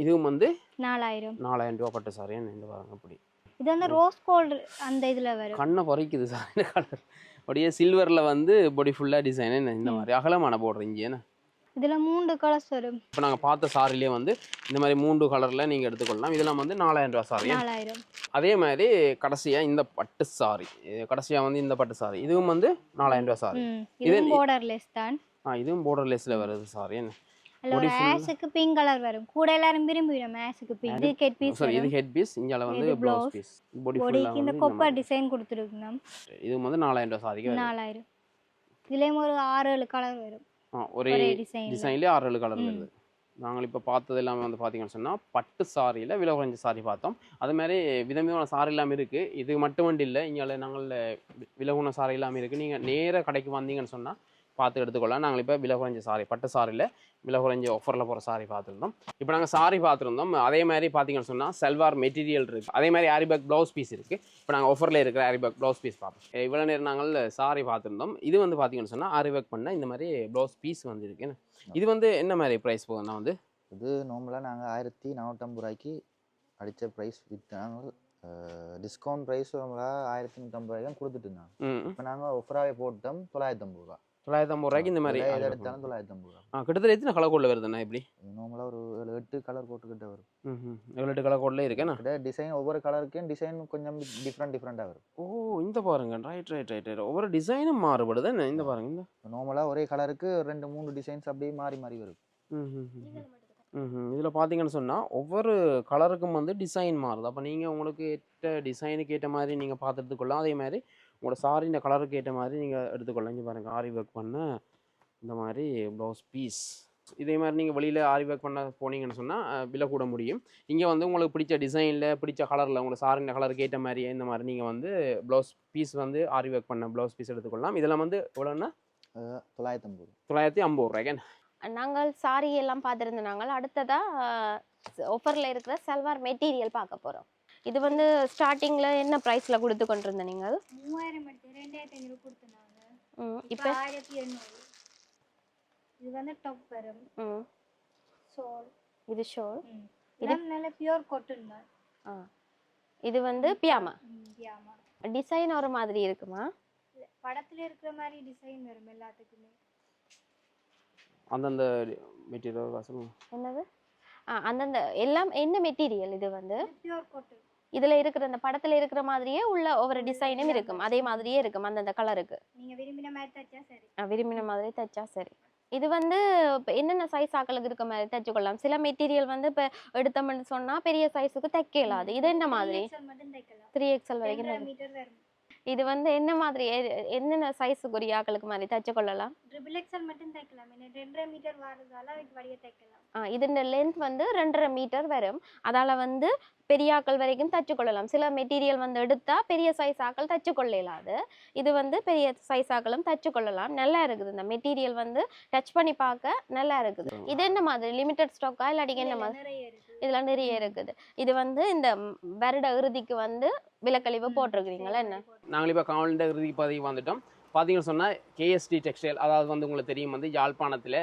இதுவும் வந்து 4000 ரூபாய் பட்டு சாரி. என்ன இந்த பாருங்க அப்படி. இது வந்து ரோஸ் கோல்ட் அந்த இதுல வரும். கண்ணை பறிக்குது சாரி கலர். அப்படியே சில்வர்ல வந்து பாடி ஃபுல்லா டிசைன். என்ன இந்த மாதிரி அகலமான போடுற இங்கே. என்ன இதுல 3 கலர்ஸ் வரும். இப்போ நாங்க பார்த்த சாரிலேயே வந்து இந்த மாதிரி 3 கலர்ல நீங்க எடுத்துக்கொள்ளலாம். இதெல்லாம் வந்து 4000 ரூபாய் சாரி. 4000. அதே மாதிரி கடைசியா இந்த பட்டு சாரி. கடைசியா வந்து இந்த பட்டு சாரி. இதுவும் வந்து 4000 ரூபாய் சாரி. இது borderless தான். இதுவும் borderlessல வருது சாரி. என்ன ஆஷுக்கு பிங்க் கலர் வரும். கூட எல்லாரும் விரும்புவோம் ஆஷுக்கு பிங்க். இது ஹெட் பீஸ். சாரி இது ஹெட் பீஸ். இங்கல வந்து ப்ளவுஸ் பீஸ். பாடிக்கு இந்த கொப்பர் டிசைன் கொடுத்துருக்கோம். இது வந்து 4000 ரூபாய் சாரிக்கு 4000. இதுலயும் ஒரு 6-7 கலர் வரும். ஒரே டிசைன்லேயே 6-7 கலர் வருது. நாங்கள் இப்போ பார்த்தது எல்லாமே வந்து பார்த்தீங்கன்னு சொன்னால் பட்டு சாரியில் விலை குறைஞ்ச சாரி பார்த்தோம். அது மாதிரி விதவிதமான சாரி எல்லாமே இருக்குது. இது மட்டும் இல்லை, இங்கே நாங்கள் விலை குறைஞ்ச சாரி எல்லாமே இருக்குது. நீங்கள் நேராக கடைக்கு வந்தீங்கன்னு சொன்னால் பார்த்து எடுத்துக்கொள்ளலாம். நாங்கள் இப்போ விலை குறைஞ்ச சாரி பட்டு சாரியில் விலை குறைஞ்ச ஆஃபரில் போகிற சாரி பார்த்துருந்தோம். இப்போ நாங்கள் சாரி பார்த்துருந்தோம். அதே மாதிரி பார்த்தீங்கன்னு சொன்னால் சல்வார் மெட்டீரியல் இருக்குது. அதே மாதிரி ஆரிபேக் ப்ளவுஸ் பீஸ் இருக்குது. இப்போ நாங்கள் ஆஃபரில் இருக்கிற ஆரிபேக் ப்ளவுஸ் பீஸ் பார்ப்போம். இவ்வளோ நேரம் நாங்கள் சாரி பார்த்துருந்தோம். இது வந்து பார்த்தீங்கன்னு சொன்னால் ஆரிபேக் பண்ண இந்த மாதிரி ப்ளவுஸ் பீஸ் வந்து இருக்குது. இது வந்து என்ன மாதிரி ப்ரைஸ் போகுதுன்னா வந்து இது நார்மலாக நாங்கள் 1450 ரூபாய்க்கு அடித்த ப்ரைஸ் விற்றாங்க. டிஸ்கவுண்ட் ப்ரைஸ் நம்மளாக 1350 ரூபாய்க்கு கொடுத்துட்டு இருந்தாங்க. இப்போ நாங்கள் ஆஃபராகவே போட்டோம் 950 ரூபா. 950 ரூபாய்க்கு இந்த மாதிரி எடுத்தாலும் 950 ரூபா. கிட்டத்தட்ட எத்தனை கலர் கோடில் வருதுண்ணா? எப்படி நார்மலாக ஒரு 8 கலர் கோட்டுக்கிட்ட வரும். 8 கலர் கோடில் இருக்குண்ணா. டிசைன் ஒவ்வொரு கலருக்கும் டிசைன் கொஞ்சம் டிஃப்ரெண்ட்டாக வரும். ஓ, இந்த பாருங்க. Right right right right. ஒவ்வொரு டிசைனும் மாறுபடுது. இந்த பாருங்க. இந்த நார்மலாக ஒரே கலருக்கு 2-3 டிசைன்ஸ் அப்படியே மாறி மாறி வரும். இதில் பார்த்தீங்கன்னு சொன்னால் ஒவ்வொரு கலருக்கும் வந்து டிசைன் மாறுது. அப்போ நீங்கள் உங்களுக்கு ஏற்ற டிசைனுக்கு ஏற்ற மாதிரி நீங்கள் பார்த்துட்டுக்கொள்ளலாம். அதே மாதிரி உங்களோட சாரி இந்த கலருக்கு ஏற்ற மாதிரி நீங்கள் எடுத்துக்கொள்ளலாம். இங்கே பாருங்கள் ஆரி ஒர்க் பண்ண இந்த மாதிரி ப்ளவுஸ் பீஸ். இதே மாதிரி நீங்கள் வெளியில் ஆரி ஒர்க் பண்ண போனீங்கன்னு சொன்னால் விலை கூட முடியும். இங்கே வந்து உங்களுக்கு பிடிச்ச டிசைனில் பிடிச்ச கலரில் உங்களுக்கு சாரின கலருக்கு ஏற்ற மாதிரி இந்த மாதிரி நீங்கள் வந்து ப்ளவுஸ் பீஸ் வந்து ஆரி ஒர்க் பண்ண ப்ளவுஸ் பீஸ் எடுத்துக்கொள்ளலாம். இதெல்லாம் வந்து எவ்வளோன்னா 950. 950 ரூபாய்க்கு. நாங்கள் சாரி எல்லாம் பார்த்துருந்தோம். நாங்கள் அடுத்ததாக ஆஃபரில் இருக்கிற சல்வார் மெட்டீரியல் பார்க்க போகிறோம். இது வந்து ஸ்டார்டிங்கில் என்ன ப்ரைஸில் கொடுத்து கொண்டிருந்த நீங்கள்? 3000 எடுத்து 2500 கொடுத்தனாங்க. இப்போ 1800. இது வந்து டாப் வரும். ஷோல். இது ஷோல். இது நல்ல பியூர் காட்டன் தான். இது வந்து பியாமா. பியாமா. டிசைன் ஒரு மாதிரி இருக்குமா? படத்துல இருக்கிற மாதிரி டிசைன் வரும் எல்லாத்துக்குமே. அந்தந்த மெட்டீரியல் வாசம் என்னது? அந்தந்த எல்லாம் என்ன மெட்டீரியல்? இது வந்து பியூர் காட்டன். இதுல இருக்கிற அந்த படத்துல இருக்கிற மாதிரியே உள்ள ஒவ்வொரு டிசைனும் இருக்கும். அதே மாதிரியே இருக்கும் அந்தந்த கலருக்கு. நீங்க விரும்பின மாதிரி தச்சா சரி. விரும்பின மாதிரி தச்சா சரி. இது வந்து இப்போ என்னென்ன சைஸ் ஆக்களுக்கு இருக்க மாதிரி தைச்சுக்கொள்ளலாம். சில மெட்டீரியல் வந்து இப்போ எடுத்தோம்னு சொன்னா பெரிய சைஸுக்கு தைக்க இயலாது. இது என்ன மாதிரி? 3XL வரைக்கும். மீட்டர் வரும். இது வந்து என்ன மாதிரி என்னென்ன சைஸுக்குரிய ஆக்களுக்கு மாதிரி தைச்சுக்கொள்ளலாம்? XXL மட்டும் தைக்கலாம். 2.5 மீட்டர் வரதால இதுக்கு வடிய தைக்கலாம். இதோட லென்த் வந்து 2.5 மீட்டர் வரும். அதால வந்து பெரிய ஆக்கள் வரைக்கும் தச்சுக்கொள்ளலாம். சில மெட்டீரியல் வந்து எடுத்தா பெரிய சைஸ் ஆக்கள் தச்சுக்கொள்ளலாது. இது வந்து பெரிய சைஸ் ஆக்களும் தச்சுக்கொள்ளலாம். நல்லா இருக்குது. இந்த மெட்டீரியல் வந்து டச் பண்ணி பார்க்க நல்லா இருக்குது. இது என்ன மாதிரி? லிமிடெட் ஸ்டாக்கா இல்லாட்டி என்ன மாதிரி? இதெல்லாம் நிறைய இருக்குது. இது வந்து இந்த வருட இறுதிக்கு வந்து விலக்கழிவு போட்டிருக்கிறீங்களா என்ன? நாங்கள் இப்போ காவலிண்ட இறுதி பதிவு வந்துட்டோம். பார்த்தீங்கன்னு சொன்னால் கேஎஸ்டி டெக்ஸ்டைல், அதாவது வந்து உங்களுக்கு தெரியும் வந்து யாழ்ப்பாணத்தில்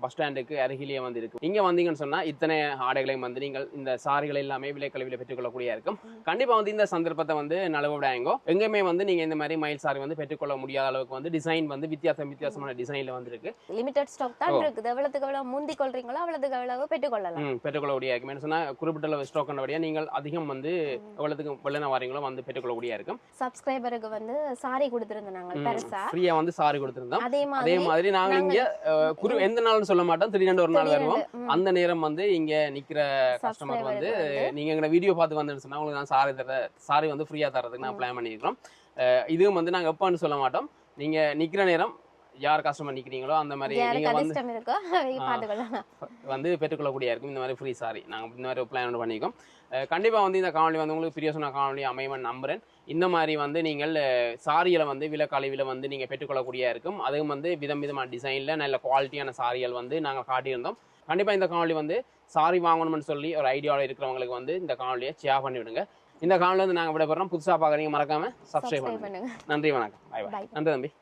பஸ் ஸ்டாண்டுக்கு அருகிலேயே வந்து இருக்கும். இங்கே வந்தீங்கன்னு சொன்னால் இத்தனை ஆடைகளையும் வந்து நீங்கள் இந்த சாரிகள் எல்லாமே விலைக்கழிவில் பெற்றுக்கொள்ளக்கூடிய இருக்கும். கண்டிப்பாக வந்து இந்த சந்தர்ப்பத்தை வந்து நலவுடாயங்கோ எங்கேயுமே வந்து நீங்கள் இந்த மாதிரி மயில் சாரி வந்து பெற்றுக்கொள்ள முடியாத அளவுக்கு வந்து டிசைன் வந்து வித்தியாசமான டிசைனில் வந்து இருக்கு. லிமிடெட் ஸ்டாக் தான் இருக்குது. எவ்வளவுக்கு எவ்வளவு முந்தி கொள்றீங்களோ அவ்வளவுக்கு எவ்வளவு பெற்றுக்கொள்ளலாம். பெற்றுக்கொள்ளக்கூடிய இருக்கும். என்ன சொன்னால் குறிப்பிட்ட அளவு ஸ்டாக் வழியாக நீங்கள் அதிகம் வந்து எவ்வளவுக்கு வெள்ளன வாரீங்களோ வந்து பெற்றுக்கொள்ளக்கூடிய இருக்கும். சப்ஸ்கிரைபருக்கு வந்து சாரி கொடுத்துருந்தாங்க பெருசா ஃப்ரீயா வந்து சாரி கொடுத்திருந்தோம். அதே மாதிரி நாங்க இங்க எந்த நாள்னு சொல்ல மாட்டோம். திடீர்னு ஒரு நாள் வருவோம். அந்த நேரம் வந்து இங்க நிக்கிற கஸ்டமர் வந்து நீங்க எங்க வீடியோ பார்த்து வந்து சொன்னா உங்களுக்கு நான் சாரி வந்து ஃப்ரீயா தரதுக்கு நான் பிளான் பண்ணிருக்கோம். இதுவும் வந்து நாங்க எப்பன்னு சொல்ல மாட்டோம். நீங்க நிக்கிற நேரம் யார் கஸ்டமர் நிக்கிறீங்களோ அந்த மாதிரி நீங்க வந்து பெற்றுக்கொள்ளக்கூடிய இருக்கும். இந்த மாதிரி ஃப்ரீ சாரி நாங்க இந்த மாதிரி பிளான் பண்ணிருக்கோம். கண்டிப்பா வந்து இந்த காணொலி வந்து உங்களுக்கு பிரியோசன காணொலி அமையவன் நம்புறேன். இந்த மாதிரி வந்து நீங்கள் சாரிகளை வந்து விலைக்கழிவில் வந்து நீங்கள் பெற்றுக்கொள்ளக்கூடிய இருக்கும். அதுவும் வந்து விதமான டிசைனில் நல்ல குவாலிட்டியான சாரிகள் வந்து நாங்கள் காட்டியிருந்தோம். கண்டிப்பாக இந்த காணொலி வந்து சாரி வாங்கணும்னு சொல்லி ஒரு ஐடியாவில் இருக்கிறவங்களுக்கு வந்து இந்த காணொலியை ஷேர் பண்ணி விடுங்க. இந்த காணொலி வந்து நாங்கள் விட போகிறோம். புதுசாக பார்க்குறீங்க மறக்காம சப்ஸ்கிரைப் பண்ணுங்க. நன்றி, வணக்கம். பாய். நன்றி தம்பி.